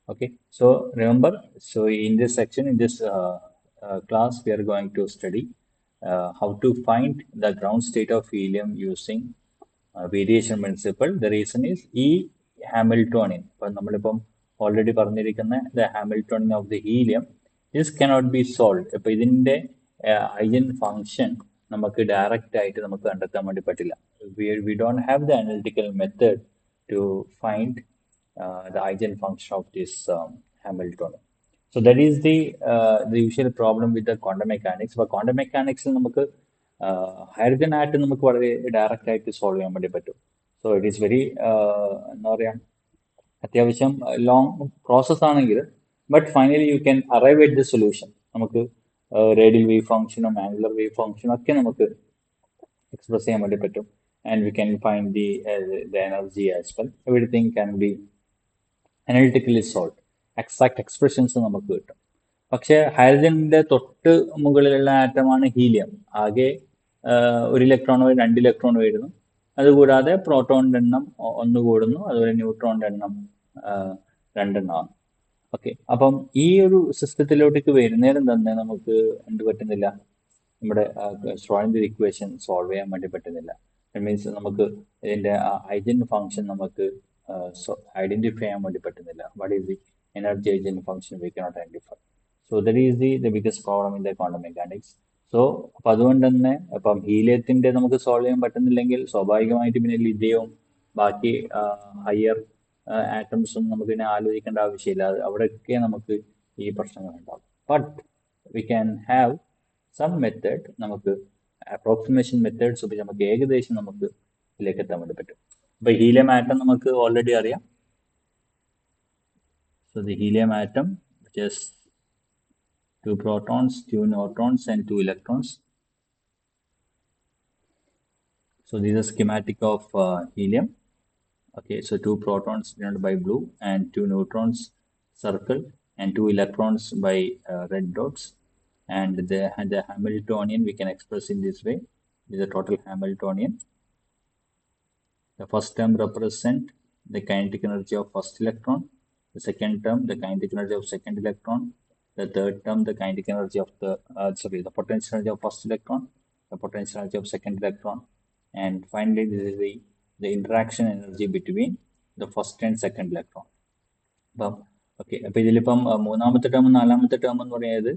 Okay, so remember, so in this section, in this class, we are going to study how to find the ground state of helium using variation principle. The reason is ഈ Hamiltonian. ഇപ്പം നമ്മളിപ്പം already പറഞ്ഞിരിക്കുന്ന the Hamiltonian of the helium, this cannot be solved. ഇപ്പം ഇതിന്റെ eigen function നമുക്ക് direct ആയിട്ട് നമുക്ക് കണ്ടെത്താൻ വേണ്ടി പറ്റില്ല. We don't have the analytical method to find the eigenfunction of this Hamiltonian. So that is the usual problem with the quantum mechanics. But quantum mechanics നമുക്ക് hydrogen atom നമുക്ക് വളരെ direct ആയിട്ട് സോൾവ് ചെയ്യാൻ വേണ്ടി പറ്റും. സോ ഇറ്റ് ഈസ് വെരി എന്താ പറയുക അത്യാവശ്യം ലോങ് പ്രോസസ് ആണെങ്കിൽ but finally you can arrive at the solution. നമുക്ക് റേഡിയൽ വേവ് ഫംഗ്ഷനും ആംഗുലർ വേവ് ഫംഗ്ഷനും ഒക്കെ നമുക്ക് എക്സ്പ്രസ് ചെയ്യാൻ വേണ്ടി പറ്റും. And we can find the energy as well. Everything can be analytically solve. Exact expressions നമുക്ക് കിട്ടും. പക്ഷെ ഹൈഡ്രജന്റെ തൊട്ട് മുകളിലുള്ള ആറ്റമാണ് ഹീലിയം. ആകെ ഒരു ഇലക്ട്രോൺ വഴി 2 ഇലക്ട്രോൺ വരുന്നു. അതുകൂടാതെ പ്രോട്ടോണിന്റെ എണ്ണം 1 കൂടുന്നു, അതുപോലെ ന്യൂട്രോണിന്റെ എണ്ണം 2 എണ്ണമാണ്. ഓക്കെ, അപ്പം ഈ ഒരു സിസ്റ്റത്തിലോട്ടേക്ക് വരുന്നേരം തന്നെ നമുക്ക് എന്ത് പറ്റുന്നില്ല, നമ്മുടെ ശ്രോഡിംഗർ ഇക്വേഷൻ സോൾവ് ചെയ്യാൻ വേണ്ടി പറ്റുന്നില്ല. മീൻസ് നമുക്ക് ഇതിന്റെ ഐഗൻ ഫംഗ്ഷൻ നമുക്ക് ഐഡന്റിഫൈ ചെയ്യാൻ വേണ്ടി പറ്റുന്നില്ല. What is the energy eigen function we cannot identify. So that is the biggest problem in the quantum mechanics. So അപ്പം അതുകൊണ്ട് തന്നെ ഇപ്പം ഹീലിയത്തിന്റെ നമുക്ക് സോൾവ് ചെയ്യാൻ പറ്റുന്നില്ലെങ്കിൽ സ്വാഭാവികമായിട്ട് പിന്നെ ലിഥിയവും ബാക്കി ഹയർ ആറ്റംസും നമുക്ക് പിന്നെ ആലോചിക്കേണ്ട ആവശ്യമില്ല. അവിടെയൊക്കെ നമുക്ക് ഈ പ്രശ്നങ്ങൾ ഉണ്ടാവും. But we can have some method, നമുക്ക് അപ്രോക്സിമേഷൻ മെത്തേഡ്സ് ഉപയോഗിച്ച് നമുക്ക് ഏകദേശം നമുക്ക് ഇതിലേക്ക് എത്താൻ വേണ്ടി പറ്റും. അപ്പൊ ഹീലിയം ആറ്റം നമുക്ക് ഓൾറെഡി അറിയാം. So the helium atom which is 2 protons, 2 neutrons and 2 electrons. So this is a schematic of helium. Okay, so 2 protons denoted by blue and 2 neutrons circle and 2 electrons by red dots. And the Hamiltonian we can express in this way. This is the total Hamiltonian. The first term represent the kinetic energy of first electron. The second term, the kinetic energy of second electron. The third term, the kinetic energy of the potential energy of first electron, the potential energy of second electron, and finally this is the interaction energy between the first and second electron. അപ്പം okay, അപ്പൊ ഇതിലിപ്പം മൂന്നാമത്തെ term നാലാമത്തെ term എന്ന് പറയുന്നത്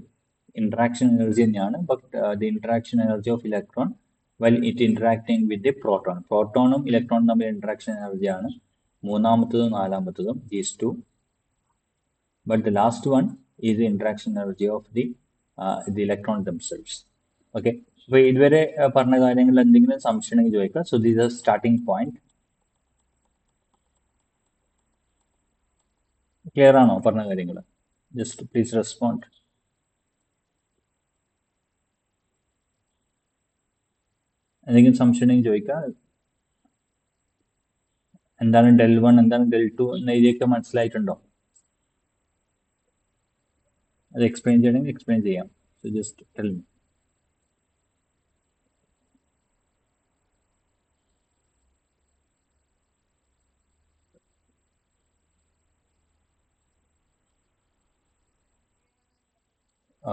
interaction energy തന്നെയാണ്. But the interaction energy of electron while it interacting with the proton. പ്രോട്ടോണും ഇലക്ട്രോണും തമ്മിൽ interaction energy ആണ് മൂന്നാമത്തതും നാലാമത്തതും, these two. But the last one is the interaction energy of the electron themselves. Okay, അപ്പൊ ഇതുവരെ പറഞ്ഞ കാര്യങ്ങളിൽ എന്തെങ്കിലും സംശയം ഉണ്ടെങ്കിൽ ചോദിക്കുക. So this is starting point. Clear ആണോ പറഞ്ഞ കാര്യങ്ങൾ? Just please respond. എന്തെങ്കിലും സംശയം ഉണ്ടെങ്കിൽ ചോദിക്കുക. എന്താണ് del 1, എന്താണ് del 2 എന്ന രീതിയൊക്കെ മനസ്സിലായിട്ടുണ്ടോ? അത് എക്സ്പ്ലെയിൻ ചെയ്യണമെങ്കിൽ എക്സ്പ്ലെയിൻ ചെയ്യാം. So just tell me.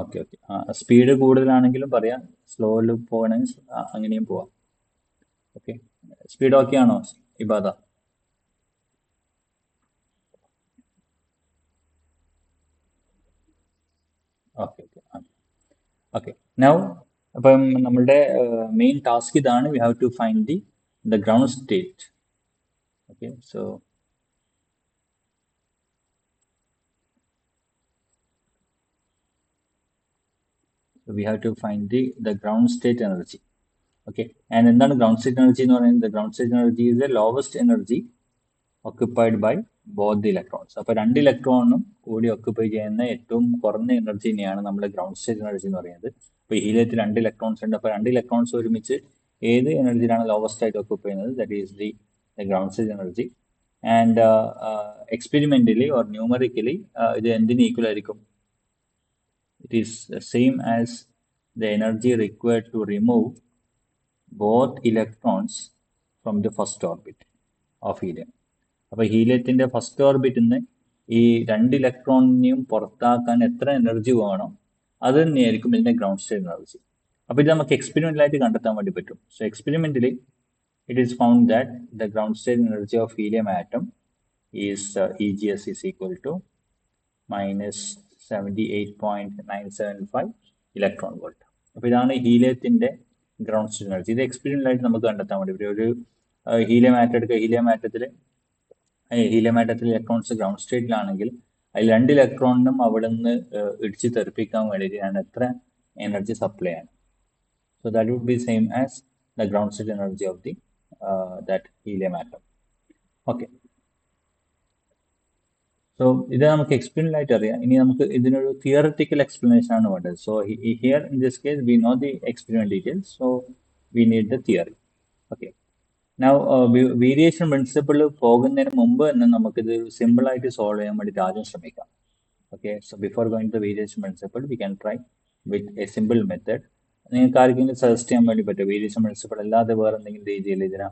Okay okay, speed കൂടുതലാണെങ്കിലും പറയാം, സ്ലോയിൽ പോകണമെങ്കിൽ അങ്ങനെയും പോവാം. ഓക്കെ, സ്പീഡ് ഓക്കെ ആണോ Ibada? Okay okay okay. Now അപ്പം നമ്മളുടെ മെയിൻ ടാസ്ക് ഇതാണ്. We have to find the ground state. Okay, so we have to find the ground state energy. Okay, and എന്താണ് ground state energy എന്ന് പറയുന്നത്? The ground state energy is the lowest energy occupied by both the electrons. അപ്പോൾ 2 ഇലക്ട്രോണും കൂടി occupy ചെയ്യുന്ന ഏറ്റവും കുറഞ്ഞ എനർജിനെയാണ് നമ്മൾ ground state energy എന്ന് പറയുന്നത്. അപ്പോൾ ഹീലിയത്തിൽ 2 ഇലക്ട്രോൺസ് ഉണ്ട്. അപ്പോൾ 2 ഇലക്ട്രോൺസ് ഒരുമിച്ച് ഏത് എനർജിയിലാണ് ലോവസ്റ്റ് ആയിട്ട് occupy ചെയ്യുന്നത്, that is the ground state energy. And experimentally or numerically ഇത് എന്തിന് ഈക്വൽ ആയിരിക്കും? It is the same as the energy required to remove both electrons from the first orbit of helium. അപ്പോൾ ഹീലിയത്തിന്റെ first ഓർബിറ്റിൽ നിന്ന് ഈ 2 ഇലക്ട്രോണിനെയും പുറത്താക്കാൻ എത്ര energy വേണം അത് തന്നെയായിരിക്കും ഇതിന്റെ ഗ്രൗണ്ട് സ്റ്റേറ്റ് എനർജി. അപ്പോൾ ഇത് നമുക്ക് എക്സ്പെരിമെന്റലായിട്ട് കണ്ടെത്താൻ വേണ്ടി പറ്റും. So experimentally it is found that the ground state energy of helium atom is EGS is equal to minus 78.975 electron volt. അപ്പോൾ ഇതാണ് ഹീലിയത്തിന്റെ ഗ്രൗണ്ട് സ്റ്റേറ്റ് എനർജി. ഇത് എക്സ്പെരിമെന്റലായിട്ട് നമുക്ക് കണ്ടെത്താൻ വേണ്ടി പറ്റും. ഒരു ഹീലിയം ആറ്റം എടുക്കുക, ഹീലിയം ആറ്റത്തിൽ ഇലക്ട്രോൺസ് ഗ്രൗണ്ട് സ്റ്റേറ്റിലാണെങ്കിൽ അതിൽ 2 ഇലക്ട്രോണിനും അവിടെ നിന്ന് ഇടിച്ച് തെറിപ്പിക്കാൻ വേണ്ടിയിട്ട് ഞാൻ എത്ര എനർജി സപ്ലൈ ആണ്. So that would be same as the ground state energy of the that helium atom. Okay. So ഇത് നമുക്ക് എക്സ്പെരിമെന്റലായിട്ട് അറിയാം. ഇനി നമുക്ക് ഇതിനൊരു തിയററ്റിക്കൽ എക്സ്പ്ലനേഷൻ ആണ് വേണ്ടത്. So here in this case we know the experiment details, so we need the theory. Okay. Now variation principle പോകുന്നതിന് മുമ്പ് തന്നെ നമുക്കിത് സിമ്പിൾ ആയിട്ട് സോൾവ് ചെയ്യാൻ വേണ്ടിയിട്ട് ആദ്യം ശ്രമിക്കാം. Okay. So before going to variation principle we can try with a simple method. നിങ്ങൾക്ക് ആർക്കെങ്കിലും സജസ്റ്റ് ചെയ്യാൻ വേണ്ടി പറ്റുമോ വേരിയേഷൻ പ്രിൻസിപ്പിൾ അല്ലാതെ വേറെ എന്തെങ്കിലും രീതിയിൽ ഇതിനെ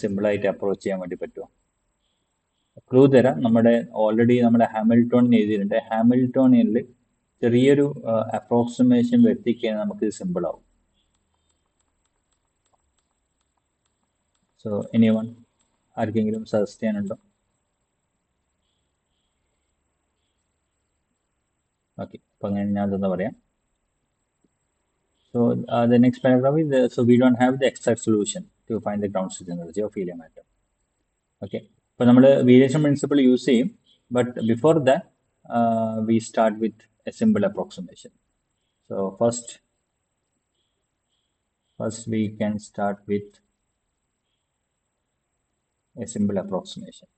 സിമ്പിളായിട്ട് അപ്രോച്ച് ചെയ്യാൻ വേണ്ടി പറ്റുമോ? ക്ലൂ തരാം. ഓൾറെഡി നമ്മുടെ ഹാമിൽട്ടോണിയൻ എഴുതിയിട്ടുണ്ട്. ഹാമിൽട്ടോണിയനിൽ ചെറിയൊരു അപ്രോക്സിമേഷൻ വരുത്തിക്കഴിഞ്ഞാൽ നമുക്ക് സിമ്പിൾ ആവും. സോ എനിവൺ ആർക്കെങ്കിലും സജസ്റ്റ് ചെയ്യാനുണ്ടോ? ഓക്കെ. അപ്പോൾ അങ്ങനെ ഞാൻ എന്താ പറയാം. So the next paragraph is so we don't have the exact solution to find the ground state energy of helium atom. Okay. അപ്പോൾ നമ്മൾ വേരിയേഷൻ പ്രിൻസിപ്പിൾ യൂസ് ചെയ്യും, but before that we start with a simple approximation. So first we can start with a simple approximation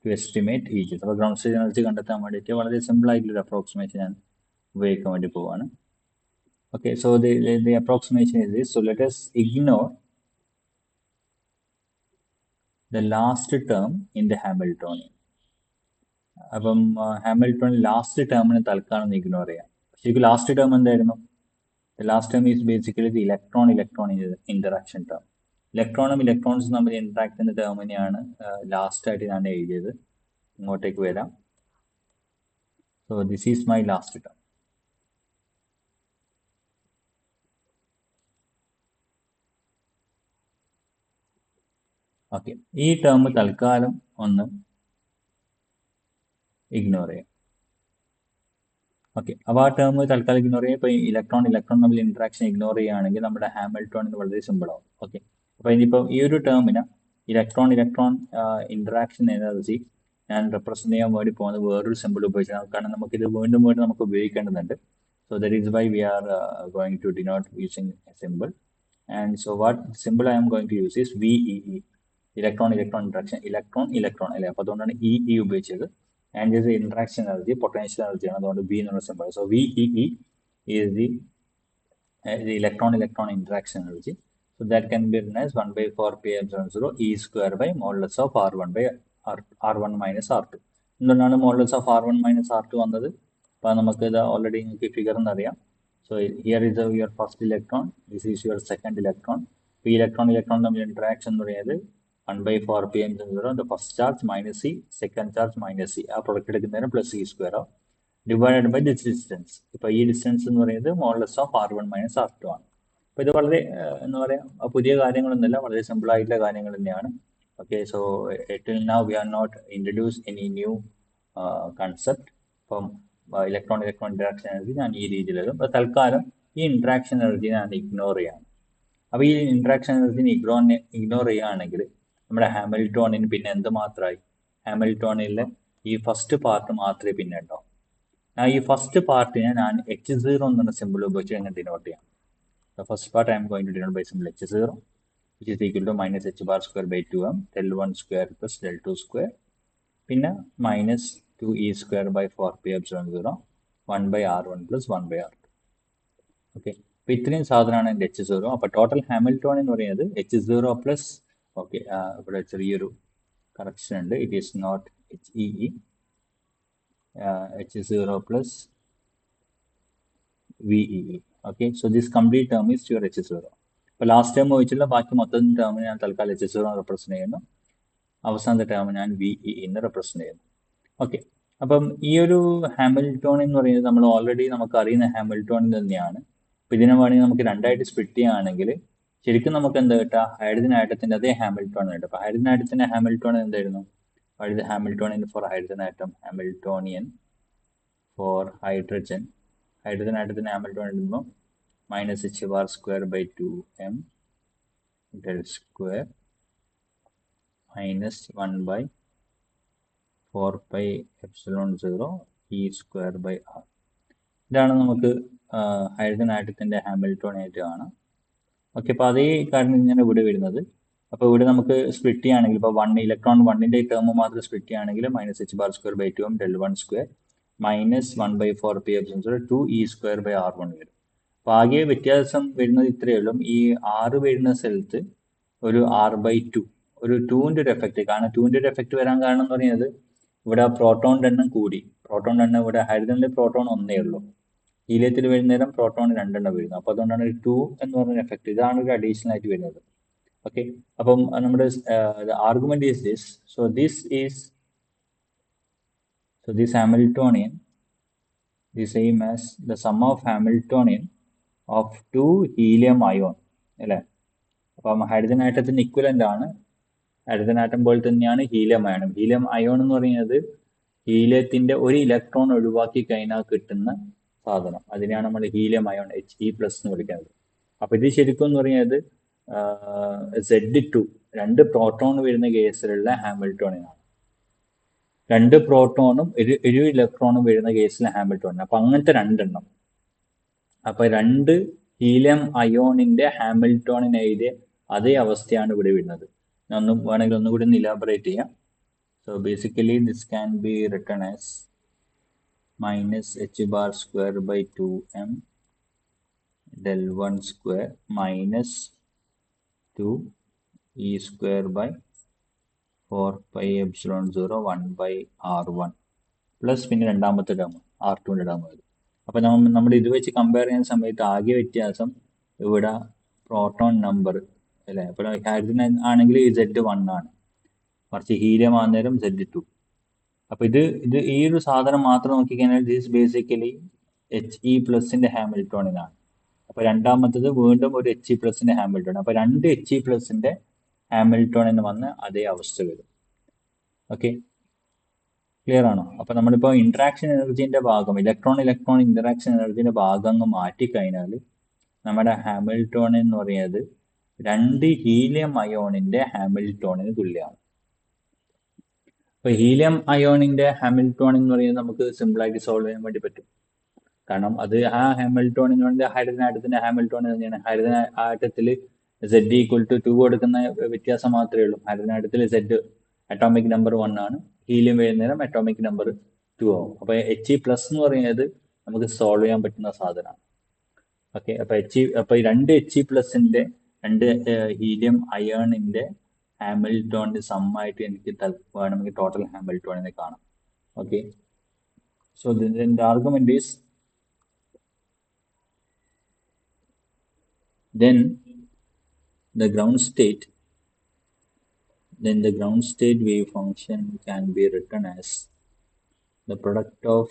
to estimate EGS. അപ്പോൾ ground state energy കണ്ടെത്താൻ വേണ്ടിയിട്ട് വളരെ simple ആയിട്ടുള്ളൊരു approximation ഞാൻ ഉപയോഗിക്കാൻ വേണ്ടി പോവാണ്. Okay, so the approximation is this. So let us ignore the last term in the Hamiltonian. അപ്പം ഹാമിൽട്ടോണിയൻ ലാസ്റ്റ് ടേമിന് തൽക്കാലം ഇഗ്നോർ ചെയ്യാം. ശരിക്കും ലാസ്റ്റ് ടേം എന്തായിരുന്നു? Last term is basically the electron interaction term. ഇലക്ട്രോണും ഇലക്ട്രോൺസും തമ്മിൽ ഇന്ററാക്ട് ചെയ്യുന്ന ടേമിനെയാണ് ലാസ്റ്റ് ആയിട്ട് ഞാൻ എഴുതിയത്. ഇങ്ങോട്ടേക്ക് വരാം. So this is my last term. Okay. ഈ ടേം തൽക്കാലം ഒന്ന് ഇഗ്നോർ ചെയ്യാം. ഓക്കെ. അപ്പോൾ ആ ടേം തൽക്കാലം ഇഗ്നോർ ചെയ്യാം. ഇപ്പോൾ ഇലക്ട്രോൺ തമ്മിൽ ഇന്ററാക്ഷൻ ഇഗ്നോർ ചെയ്യുകയാണെങ്കിൽ നമ്മുടെ ഹാമിൽട്ടോണിന് വളരെ സിമ്പിൾ ആവും. ഓക്കെ. അപ്പോൾ ഇനിയിപ്പോൾ ഈ ഒരു ടേമിന് ഇലക്ട്രോൺ ഇന്ററാക്ഷൻ എനർജി ഞാൻ റെപ്രസെന്റ് ചെയ്യാൻ വേണ്ടി പോകുന്നത് വേറൊരു സിമ്പിൾ ഉപയോഗിച്ചാണ്. കാരണം നമുക്കിത് വീണ്ടും നമുക്ക് ഉപയോഗിക്കേണ്ടതുണ്ട്. So that is why we are going to denote using a simple. And so what simple I am going to use is VEE. Electron interaction, electron അല്ലേ. അപ്പോൾ അതുകൊണ്ടാണ് EE ഉപയോഗിച്ചത്. And this is the interaction energy, potential energy ആണ്. അതുകൊണ്ട് B എന്നുള്ള symbol. So VEE is the electron interaction energy. So that can be written as 1/4π0 E square by modulus of R1 minus R2. എന്തുകൊണ്ടാണ് modulus of R1 minus R2 വന്നത്? അപ്പോൾ നമുക്ക് ഇത് already നിങ്ങൾക്ക് figure എന്നറിയാം. So here is your first electron, this is your second electron. ഈ electron തമ്മിൽ interaction എന്ന് പറയുന്നത് 1/4π0 the first charge minus C, second charge minus C. ആ പ്രൊഡക്റ്റ് എടുക്കുന്നതിന് പ്ലസ് E സ്ക്വയർ ആവും ഡിവൈഡഡ് ബൈ ദിസ് ഡിസ്റ്റൻസ്. ഇപ്പോൾ ഈ ഡിസ്റ്റൻസ് എന്ന് പറയുന്നത് modulus of R1 minus R2 ആണ്. അപ്പോൾ ഇത് വളരെ എന്താ പറയുക പുതിയ കാര്യങ്ങളൊന്നുമില്ല, വളരെ സിമ്പിൾ ആയിട്ടുള്ള കാര്യങ്ങൾ തന്നെയാണ്. Okay. So till now we are not introduce any new concept. ഇപ്പം ഇലക്ട്രോൺ ഇന്ററാക്ഷൻ എനർജി ഞാൻ ഈ രീതിയിൽ എഴുതും. അപ്പോൾ തൽക്കാലം ഈ ഇന്ററാക്ഷൻ എനർജി ഞാൻ ഇഗ്നോർ ചെയ്യാണ്. അപ്പോൾ ഈ ഇന്ററാക്ഷൻ എനർജിനെ ഇഗ്നോർ ചെയ്യുകയാണെങ്കിൽ നമ്മുടെ ഹാമിൽട്ടോണിന് പിന്നെ എന്ത് മാത്രമായി? ഹാമിൽട്ടോണിലെ ഈ ഫസ്റ്റ് പാർട്ട് മാത്രമേ പിന്നെ ഉണ്ടാവും. ഈ ഫസ്റ്റ് പാർട്ടിനെ ഞാൻ H0 എന്നുള്ള സിമ്പിൾ ഉപയോഗിച്ച് എങ്ങനെ ഡിനോട്ട് ചെയ്യാം? The first part I am going to denote by symbol H0, which is equal to minus h bar square by 2m del 1 square plus del 2 square. പിന്നെ minus 2e square by 4π0 1 by R1 plus 1 by R2. Okay. അപ്പോൾ ഇത്രയും സാധനമാണ് എൻ്റെ H0. അപ്പോൾ total ഹാമിൽട്ടോൺ എന്ന് പറയുന്നത് H0 plus okay ഇവിടെ ചെറിയൊരു കറക്ഷൻ ഉണ്ട്. It is not HEE, H0 plus VEE. Okay, so this complete term is your H0. അപ്പോൾ ലാസ്റ്റ് ടേം ചോദിച്ചുള്ള ബാക്കി മൊത്തം ടേമിന് ഞാൻ തൽക്കാലം H0 റെപ്രസെന്റ് ചെയ്യുന്നു. അവസാനത്തെ ടേം ഞാൻ VEE എന്ന് റെപ്രസെന്റ് ചെയ്യുന്നു. ഓക്കെ. അപ്പം ഈ ഒരു ഹാമിൽട്ടോൺ എന്ന് പറയുന്നത് നമ്മൾ ഓൾറെഡി നമുക്ക് അറിയുന്ന ഹാമിൽട്ടോൺ തന്നെയാണ്. അപ്പൊ ഇതിനെ വേണമെങ്കിൽ നമുക്ക് രണ്ടായിട്ട് സ്പ്ലിറ്റ് ചെയ്യുകയാണെങ്കിൽ ശരിക്കും നമുക്ക് എന്താ കിട്ടുക, ഹൈഡ്രജൻ ആറ്റത്തിന്റെ അതേ ഹാമിൽട്ടോൺ കിട്ടും. അപ്പൊ ഹൈഡ്രജൻ ആറ്റത്തിന്റെ ഹാമിൽട്ടോൺ എന്തായിരുന്നു? Hamiltonian for hydrogen atom, Hamiltonian for hydrogen. Hydrogen ആറ്റത്തിന്റെ ഹാമിൽട്ടോൺ എഴുതുമ്പോൾ minus h bar square by 2m del square minus 1/4πε0 e square by r. ഇതാണ് നമുക്ക് ഹൈഡ്രജൻ ആറ്റത്തിന്റെ ഹാമിൽട്ടോൺ ആയിട്ട് കാണാം. ഓക്കെ, അപ്പോൾ അതേ കാര്യം തന്നെയാണ് ഇവിടെ വരുന്നത്. അപ്പോൾ ഇവിടെ നമുക്ക് സ്പ്ലിറ്റ് ചെയ്യുകയാണെങ്കിൽ ഇപ്പോൾ ഇലക്ട്രോൺ വണ്ണിന്റെ ടേം മാത്രം സ്പ്ലിറ്റ് ചെയ്യുകയാണെങ്കിൽ minus h bar square by 2m del 1 square minus 1/4πε0 2 e square by r 1 വരും. അപ്പോൾ ആകെ വ്യത്യാസം വരുന്നത് ഇത്രയേ ഉള്ളൂ. ഈ 6 വരുന്ന സ്ഥലത്ത് ഒരു r/2, ഒരു 2ന്റെ ഒരു എഫക്റ്റ്. കാരണം 2ന്റെ ഒരു എഫക്റ്റ് വരാൻ കാരണം എന്ന് പറയുന്നത് ഇവിടെ പ്രോട്ടോണിന്റെ എണ്ണം കൂടി. പ്രോട്ടോണിന്റെ എണ്ണം ഇവിടെ ഹൈഡ്രജനിൽ പ്രോട്ടോൺ ഒന്നേ ഉള്ളൂ, ഹീലിയത്തിൽ വരുന്ന നേരം പ്രോട്ടോൺ 2 വരുന്നത്. അപ്പോൾ അതുകൊണ്ടാണ് ഒരു 2 എന്ന് പറയുന്ന എഫക്റ്റ്. ഇതാണ് ഒരു അഡീഷണൽ ആയിട്ട് വരുന്നത്. ഓക്കെ, അപ്പം നമ്മുടെ argument is this. So this Hamiltonian is same as the sum of Hamiltonian of 2 helium ion അല്ലേ? അപ്പം ഹൈഡ്രജൻ ആറ്റത്തിന് ഇക്വലന്റ് ആണ്. ഹൈഡ്രജൻ ആറ്റം പോലെ തന്നെയാണ് ഹീലിയം അയോൺ. ഹീലിയം അയോൺ എന്ന് പറയുന്നത് ഹീലിയത്തിന്റെ ഒരു ഇലക്ട്രോൺ ഒഴിവാക്കി കഴിഞ്ഞാൽ കിട്ടുന്ന സാധനം. അതിനെയാണ് നമ്മൾ ഹീലിയം അയോൺ He+ എന്ന് വിളിക്കുന്നത്. അപ്പൊ ഇത് ശരിക്കും എന്ന് പറയുന്നത് Z2, 2 പ്രോട്ടോൺ വരുന്ന കേസിലുള്ള ഹാമിൽട്ടോണിയനാണ്. 2 പ്രോട്ടോണും ഒരു ഇലക്ട്രോണും വരുന്ന കേസിലെ ഹാമിൽട്ടോണിയൻ. അപ്പൊ അങ്ങനത്തെ 2 എണ്ണം. അപ്പൊ 2 ഹീലിയം അയോണിന്റെ ഹാമിൽട്ടോണിൻ എഴുതിയ അതേ അവസ്ഥയാണ് ഇവിടെ വരുന്നത്. ഞാൻ വേണമെങ്കിൽ ഒന്നുകൂടി ഒന്ന് ഇലാബറേറ്റ് ചെയ്യാം. So basically this can be written as minus h bar square by 2m del 1 square minus 2 e square by 4πε0 1 by r1 plus പിന്നെ രണ്ടാമത്തെ ടേം r2ന്റെ ടേം വരും. അപ്പൊ നമ്മൾ ഇത് വെച്ച് കമ്പയർ ചെയ്യുന്ന സമയത്ത് ആകെ വ്യത്യാസം ഇവിടെ പ്രോട്ടോൺ നമ്പർ അല്ലേ. അപ്പോൾ ഹൈഡ്രജൻ ആണെങ്കിൽ Z1 ആണ്, മറിച്ച് ഹീലിയം ആകുന്നേരം Z2. അപ്പൊ ഇത് ഈ ഒരു സാധനം മാത്രം നോക്കിക്കഴിഞ്ഞാൽ ദിസ് ബേസിക്കലി He+ന്റെ ഹാമിൽട്ടോണിനാണ്. അപ്പൊ രണ്ടാമത്തത് വീണ്ടും ഒരു He+ന്റെ ഹാമിൽട്ടോൺ. അപ്പൊ 2 He+ന്റെ ഹാമിൽട്ടോണിന് വന്ന് അതേ അവസ്ഥ വരും. ഓക്കെ, ക്ലിയർ ആണോ? അപ്പൊ നമ്മളിപ്പോ ഇന്ററാക്ഷൻ എനർജിന്റെ ഭാഗം, ഇലക്ട്രോൺ ഇന്ററാക്ഷൻ എനർജിന്റെ ഭാഗം അങ്ങ് മാറ്റിക്കഴിഞ്ഞാൽ നമ്മുടെ ഹാമിൽട്ടോൺ എന്ന് പറയുന്നത് 2 ഹീലിയം അയോണിന്റെ ഹാമിൽട്ടോണിന് തുല്യമാണ്. അപ്പൊ ഹീലിയം അയോണിന്റെ ഹാമിൽട്ടോൺ എന്ന് പറയുന്നത് നമുക്ക് സിമ്പിൾ ആയിട്ട് സോൾവ് ചെയ്യാൻ വേണ്ടി പറ്റും. കാരണം അത് ആ ഹാമിൽട്ടോൺ എന്ന് പറയുന്നത് ഹൈഡ്രജൻ ആറ്റത്തിന്റെ ഹാമിൽട്ടോൺ തന്നെയാണ്. ഹൈഡ്രജൻ ആറ്റത്തിൽ Z=2 കൊടുക്കുന്ന വ്യത്യാസം മാത്രമേ ഉള്ളൂ. ഹൈഡ്രജൻ ആറ്റത്തിൽ Z അറ്റോമിക് നമ്പർ 1 ആണ്, ഹീലിയം വരുന്നേരം അറ്റോമിക് നമ്പർ 2 ആവും. അപ്പൊ He+ എന്ന് പറയുന്നത് നമുക്ക് സോൾവ് ചെയ്യാൻ പറ്റുന്ന സാധനമാണ്. ഓക്കെ, അപ്പൊ 2 He+ന്റെ 2 ഹീലിയം അയോണിന്റെ ഹാമിൽട്ടോണിന്റെ സമ്മായിട്ട് എനിക്ക് വേണമെങ്കിൽ ടോട്ടൽ ഹാമിൽട്ടോണിനെ കാണാം. Okay, so the argument is then the ground state wave function can be written as the product of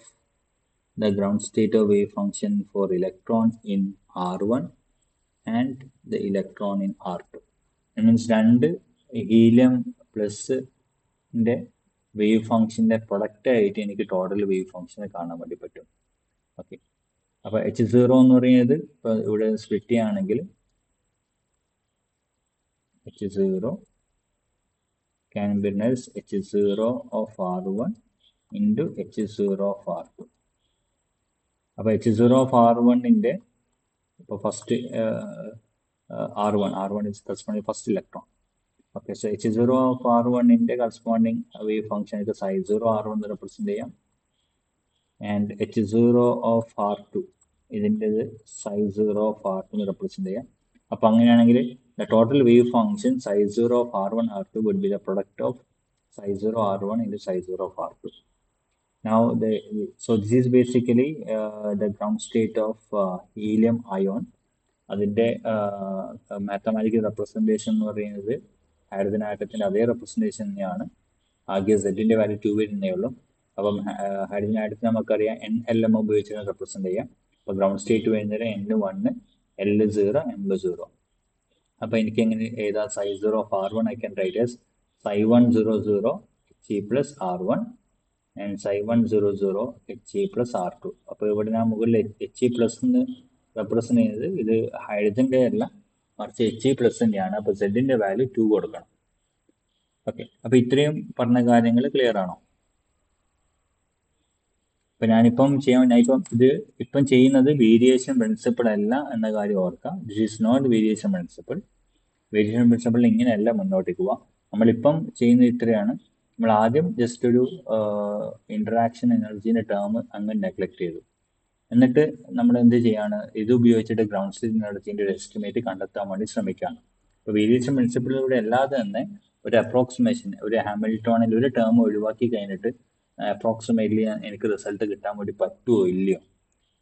the ground state of wave function for electron in R1 and the electron in R2. That means 2 helium പ്ലസിന്റെ wave ഫംഗ്ഷന്റെ product ആയിട്ട് എനിക്ക് total wave ഫംഗ്ഷനെ കാണാൻ വേണ്ടി പറ്റും. Okay, അപ്പൊ H0 എന്ന് പറയുന്നത് ഇപ്പൊ ഇവിടെ സ്പ്ലിറ്റ് ചെയ്യുകയാണെങ്കിൽ H0 can be written as H0 of R1 into H0 of R2. അപ്പൊ H0 of R1ന്റെ ഇപ്പൊ first R1 is corresponding first electron. Okay, so H0 of R1ന്റെ corresponding wave function is psi0 R1 എന്ന് represent ചെയ്യാം, and H0 of R2 ഇതിൻ്റെ psi0 of R2 എന്ന് represent ചെയ്യാം. അപ്പൊ അങ്ങനെയാണെങ്കിൽ the total wave function psi0 of R1 R2 would be the product of psi0 R1 into psi0 of R2. Now so this is basically the ground state of helium ion. അതിന്റെ mathematical representation എന്ന് പറയുന്നത് hydrogen ആറ്റത്തിന്റെ അതേ representation തന്നെയാണ്. ആകെ Z ന്റെ value 2 വരുന്നേ ഉള്ളൂ. അപ്പം ഹൈഡ്രജൻ ആറ്റത്തിന് നമുക്കറിയാം NLM ഉപയോഗിച്ച് റെപ്രസെന്റ് ചെയ്യാം. അപ്പോൾ ഗ്രൗണ്ട് സ്റ്റേറ്റ് വരുന്നത് N1 L0 M0. അപ്പോൾ എനിക്ക് എങ്ങനെ ഏതാ Ψ0 of R1 I can write as Ψ100 He plus R1 and Ψ100 He plus R2. അപ്പോൾ ഇവിടെ ഞാൻ മുകളിൽ He plus എന്ന് റെപ്രസെന്റ് ചെയ്യുന്നത് ഇത് ഹൈഡ്രജന്റെ അല്ല, മറിച്ച് He plus തന്നെയാണ്. അപ്പോൾ സെഡിന്റെ വാല്യൂ 2 കൊടുക്കണം. ഓക്കെ, അപ്പോൾ ഇത്രയും പറഞ്ഞ കാര്യങ്ങൾ ക്ലിയർ ആണോ? ഇപ്പൊ ഞാനിപ്പം ചെയ്യുന്നത് വേരിയേഷൻ പ്രിൻസിപ്പിൾ അല്ല എന്ന കാര്യം ഓർക്കാം. This is not variation principle. Variation principle ഇങ്ങനെയല്ല മുന്നോട്ടേക്ക് പോവാം. നമ്മളിപ്പം ചെയ്യുന്നത് ഇത്രയാണ്. നമ്മൾ ആദ്യം ജസ്റ്റ് ഒരു ഇന്ററാക്ഷൻ എനർജീൻ്റെ ടേം അങ്ങ് നെഗ്ലക്ട് ചെയ്തു. എന്നിട്ട് നമ്മൾ എന്ത് ചെയ്യാണ്, ഇത് ഉപയോഗിച്ചിട്ട് ഗ്രൗണ്ട് സ്റ്റേറ്റ് എനർജീൻ്റെ ഒരു എസ്റ്റിമേറ്റ് കണ്ടെത്താൻ വേണ്ടി ശ്രമിക്കുകയാണ്. ഇപ്പോൾ വേരിയേഷൻ പ്രിൻസിപ്പിളിലൂടെ അല്ലാതെ തന്നെ ഒരു അപ്രോക്സിമേഷൻ, ഒരു ഹാമിൽട്ടോണിൽ ഒരു ടേം ഒഴിവാക്കി കഴിഞ്ഞിട്ട് അപ്രോക്സിമേറ്റ്ലി എനിക്ക് റിസൾട്ട് കിട്ടാൻ വേണ്ടി പറ്റുമോ ഇല്ലയോ,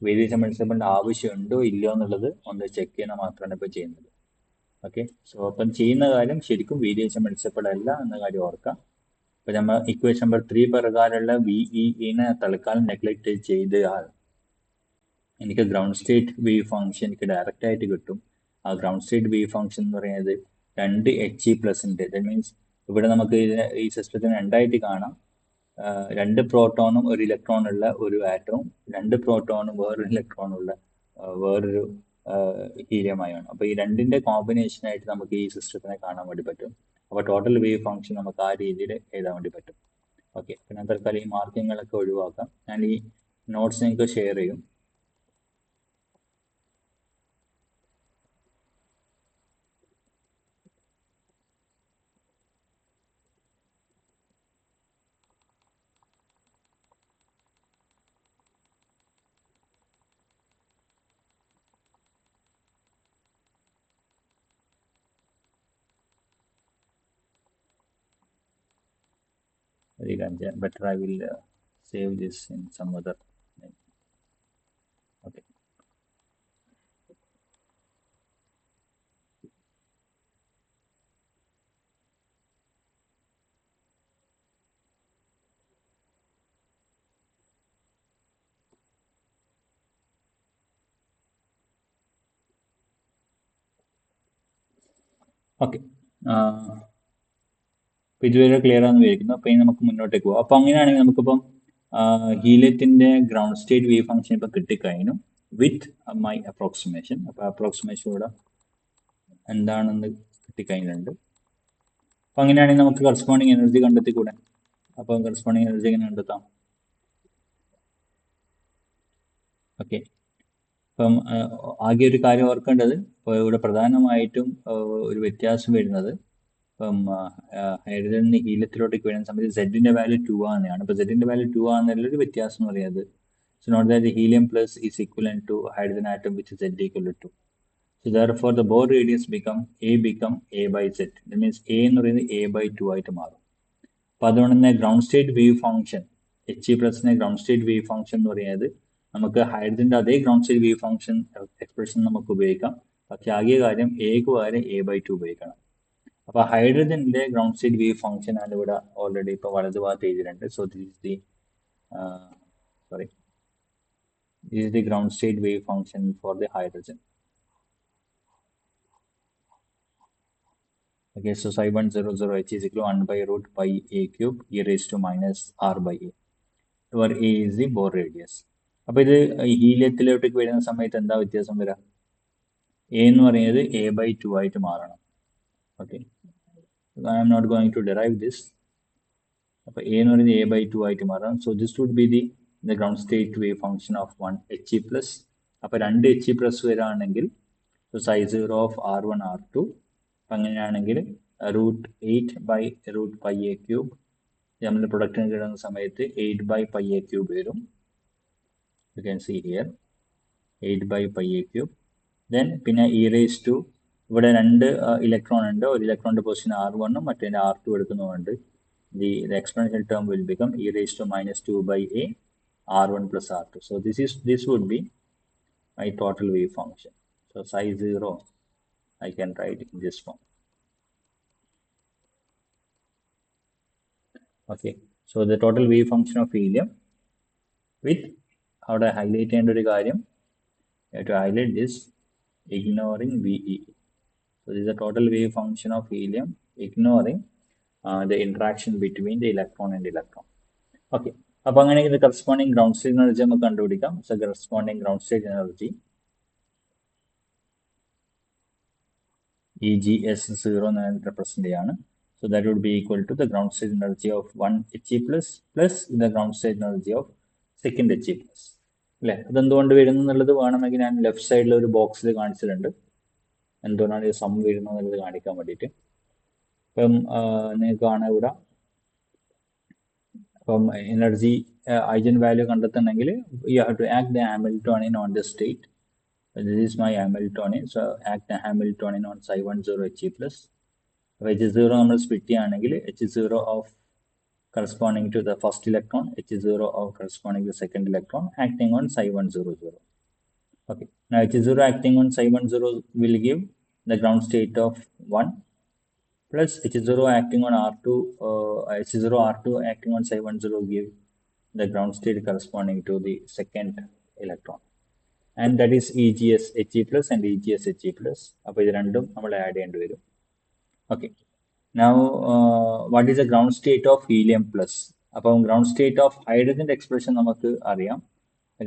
വേരിയേഷൻ പ്രിൻസിപ്പിളിൻ്റെ ആവശ്യമുണ്ടോ ഇല്ലയോ എന്നുള്ളത് ഒന്ന് ചെക്ക് ചെയ്യണം മാത്രമാണ് ഇപ്പോൾ ചെയ്യുന്നത്. ഓക്കെ, സോ അപ്പം ചെയ്യുന്ന കാര്യം ശരിക്കും വേരിയേഷൻ പ്രിൻസിപ്പിൾ അല്ല എന്ന കാര്യം ഓർക്കാം. ഇപ്പം നമ്മൾ ഇക്വേഷൻ നമ്പർ 3 പ്രകാരമുള്ള VEനെ തൽക്കാലം നെഗ്ലക്ട് ചെയ്താൽ എനിക്ക് ഗ്രൗണ്ട് സ്റ്റേറ്റ് വേവ് ഫംഗ്ഷൻ എനിക്ക് ഡയറക്റ്റ് ആയിട്ട് കിട്ടും. ആ ഗ്രൗണ്ട് സ്റ്റേറ്റ് വേവ് ഫംഗ്ഷൻ എന്ന് പറയുന്നത് 2 He+ ഉണ്ട്. ദാറ്റ് മീൻസ് ഇവിടെ നമുക്ക് ഈ സിസ്റ്റത്തിന് രണ്ടായിട്ട് കാണാം. 2 പ്രോട്ടോണും 1 ഇലക്ട്രോൺ ഉള്ള ഒരു ആറ്റവും 2 പ്രോട്ടോണും വേറൊരു ഇലക്ട്രോണും ഉള്ള വേറൊരു ഹീലിയമായാണ്. അപ്പോൾ ഈ രണ്ടിന്റെ കോമ്പിനേഷൻ ആയിട്ട് നമുക്ക് ഈ സിസ്റ്റത്തിനെ കാണാൻ വേണ്ടി പറ്റും. അപ്പോൾ ടോട്ടൽ വേവ് ഫംഗ്ഷൻ നമുക്ക് ആ രീതിയിൽ എഴുതാൻ വേണ്ടി പറ്റും. ഓക്കെ, പിന്നെ തൽക്കാലം ഈ മാർക്കിങ്ങുകളൊക്കെ ഒഴിവാക്കാം. ഞാൻ ഈ നോട്ട്സ് നിങ്ങൾക്ക് ഷെയർ ചെയ്യും. Better I will save this in some other. Okay. Okay, അപ്പോൾ ഇതുവരെ ക്ലിയർ ആണെന്ന് വിചാരിക്കുന്നു. അപ്പോൾ ഇനി നമുക്ക് മുന്നോട്ടേക്ക് പോകാം. അപ്പോൾ അങ്ങനെയാണെങ്കിൽ നമുക്കിപ്പം ഹീലിയത്തിൻ്റെ ഗ്രൗണ്ട് സ്റ്റേറ്റ് വേവ് ഫംഗ്ഷൻ ഇപ്പം കിട്ടിക്കഴിഞ്ഞു വിത്ത് മൈ അപ്രോക്സിമേഷൻ. അപ്പോൾ അപ്രോക്സിമേഷൻ ഇവിടെ എന്താണെന്ന് കിട്ടിക്കഴിഞ്ഞിട്ടുണ്ട്. അപ്പോൾ അങ്ങനെയാണെങ്കിൽ നമുക്ക് കറസ്പോണ്ടിങ് എനർജി കണ്ടെത്തിക്കൂടെ? അപ്പോൾ കറസ്പോണ്ടിങ് എനർജി എങ്ങനെ കണ്ടെത്താം? ഓക്കെ, അപ്പം ആകെ ഒരു കാര്യം ഓർക്കേണ്ടത്, ഇപ്പോൾ ഇവിടെ പ്രധാനമായിട്ടും ഒരു വ്യത്യാസം വരുന്നത്, ഇപ്പം ഹൈഡ്രജൻ ഹീലിയത്തിലോട്ടേക്ക് വരുന്ന സമയത്ത് സെഡിന്റെ വാല്യൂ 2 ആണെന്നാണ്. അപ്പോൾ സെഡിന്റെ വാല്യൂ 2 ആണെന്നുള്ളൊരു വ്യത്യാസം എന്ന് പറയുന്നത്, so note that helium plus is equal to hydrogen atom which Z equal to 2. So therefore the Bohr radius become A by Z. That means A എന്ന് പറയുന്നത് A/2 ആയിട്ട് മാറും. അപ്പോൾ അതുകൊണ്ട് തന്നെ ഗ്രൗണ്ട് സ്റ്റേറ്റ് വേവ് ഫംഗ്ഷൻ He+നെ ground state wave function എന്ന് പറയുന്നത് നമുക്ക് ഹൈഡ്രജന്റെ അതേ ground state wave function expression നമുക്ക് ഉപയോഗിക്കാം. പക്ഷേ ആകെ കാര്യം എക്ക് പകരം A/2 ഉപയോഗിക്കണം. അപ്പോൾ ഹൈഡ്രജന്റെ ഗ്രൗണ്ട് സ്റ്റേറ്റ് വേവ് ഫംഗ്ഷൻ ആണ് ഇവിടെ ഓൾറെഡി ഇപ്പോൾ വലതുഭാഗത്ത് എഴുതിയിട്ടുണ്ട്. So this is the ground state wave function for the hydrogen. Okay, so Ψ100 H is equal to 1 by root pi a cube e raised to minus r by a, where a is the Bohr radius. അപ്പോൾ ഇത് ഹീലിയത്തിലോട്ടേക്ക് വരുന്ന സമയത്ത് എന്താ വ്യത്യാസം വരിക? A എന്ന് പറയുന്നത് A/2 ആയിട്ട് മാറണം. Okay, I am not going to derive this. അപ്പോൾ എ എന്ന് പറയുന്നത് A/2 ആയിട്ട് മാറണം. So this would be the ground state wave function of 1 He+. അപ്പോൾ 2 He+ വരാണെങ്കിൽ Ψ0 of R1 R2. അപ്പം അങ്ങനെയാണെങ്കിൽ √8 √pi a cube നമ്മൾ പ്രൊഡക്റ്റിന് കിട്ടുന്ന സമയത്ത് 8/pi a cube വരും. You can see here 8/pi a cube. Then പിന്നെ e raised to ഇവിടെ 2 electron ഉണ്ട്. ഒരു ഇലക്ട്രോണിന്റെ പൊസിഷൻ R1 മറ്റേ R2 എടുക്കുന്നതുകൊണ്ട് the exponential term will become e raised to -2/a R1 plus R2. So this would be my total wave function. So Ψ0 I can write in this form. Okay, So the total wave function of helium with അവിടെ highlight ചെയ്യേണ്ട ഒരു കാര്യം to highlight this ignoring VE. So this is the total wave function of helium ignoring the interaction between the electron and electron. Okay. അപ്പോൾ അങ്ങനെ ഇത് corresponding ground state energy നമുക്ക് കണ്ടുപിടിക്കാം. So corresponding ground state energy EGS0 എന്ന് represent ചെയ്യാണ്. So that would be equal to the ground state energy of 1 He plus the ground state energy of second He plus. അല്ലേ? അതെന്തുകൊണ്ട് വരുന്നു എന്നുള്ളത് വേണമെങ്കിൽ ഞാൻ ലെഫ്റ്റ് സൈഡിൽ ഒരു ബോക്സിൽ കാണിച്ചിട്ടുണ്ട്. എന്തുകൊണ്ടാണ് ഇത് സം വരുന്നത് എന്നുള്ളത് കാണിക്കാൻ വേണ്ടിയിട്ട്. ഇപ്പം നിങ്ങൾക്ക് കാണാൻ ഇവിടെ അപ്പം എനർജി ഐജൻ വാല്യൂ കണ്ടെത്തണമെങ്കിൽ you have to act the Hamiltonian on the state. This is my Hamiltonian. So act the Hamiltonian on psi10 He plus. H0 നമ്മൾ സ്പ്ലിറ്റ് ചെയ്യുകയാണെങ്കിൽ H0 of corresponding to the first electron, H0 of corresponding to the second electron acting on psi100. Okay. Now H0 acting on psi10 will give the ground state of 1 plus H0 acting on R2, H0 R2 acting on psi10 give the ground state corresponding to the second electron. And that is EGS He plus and EGS He plus. അപ്പോൾ ഇത് രണ്ടും നമ്മൾ add ചെയ്യേണ്ടി വരും. Okay. Now what is the ground state of helium plus? അപ്പം ground state of ഹൈഡ്രജൻ്റെ expression നമുക്ക് അറിയാം.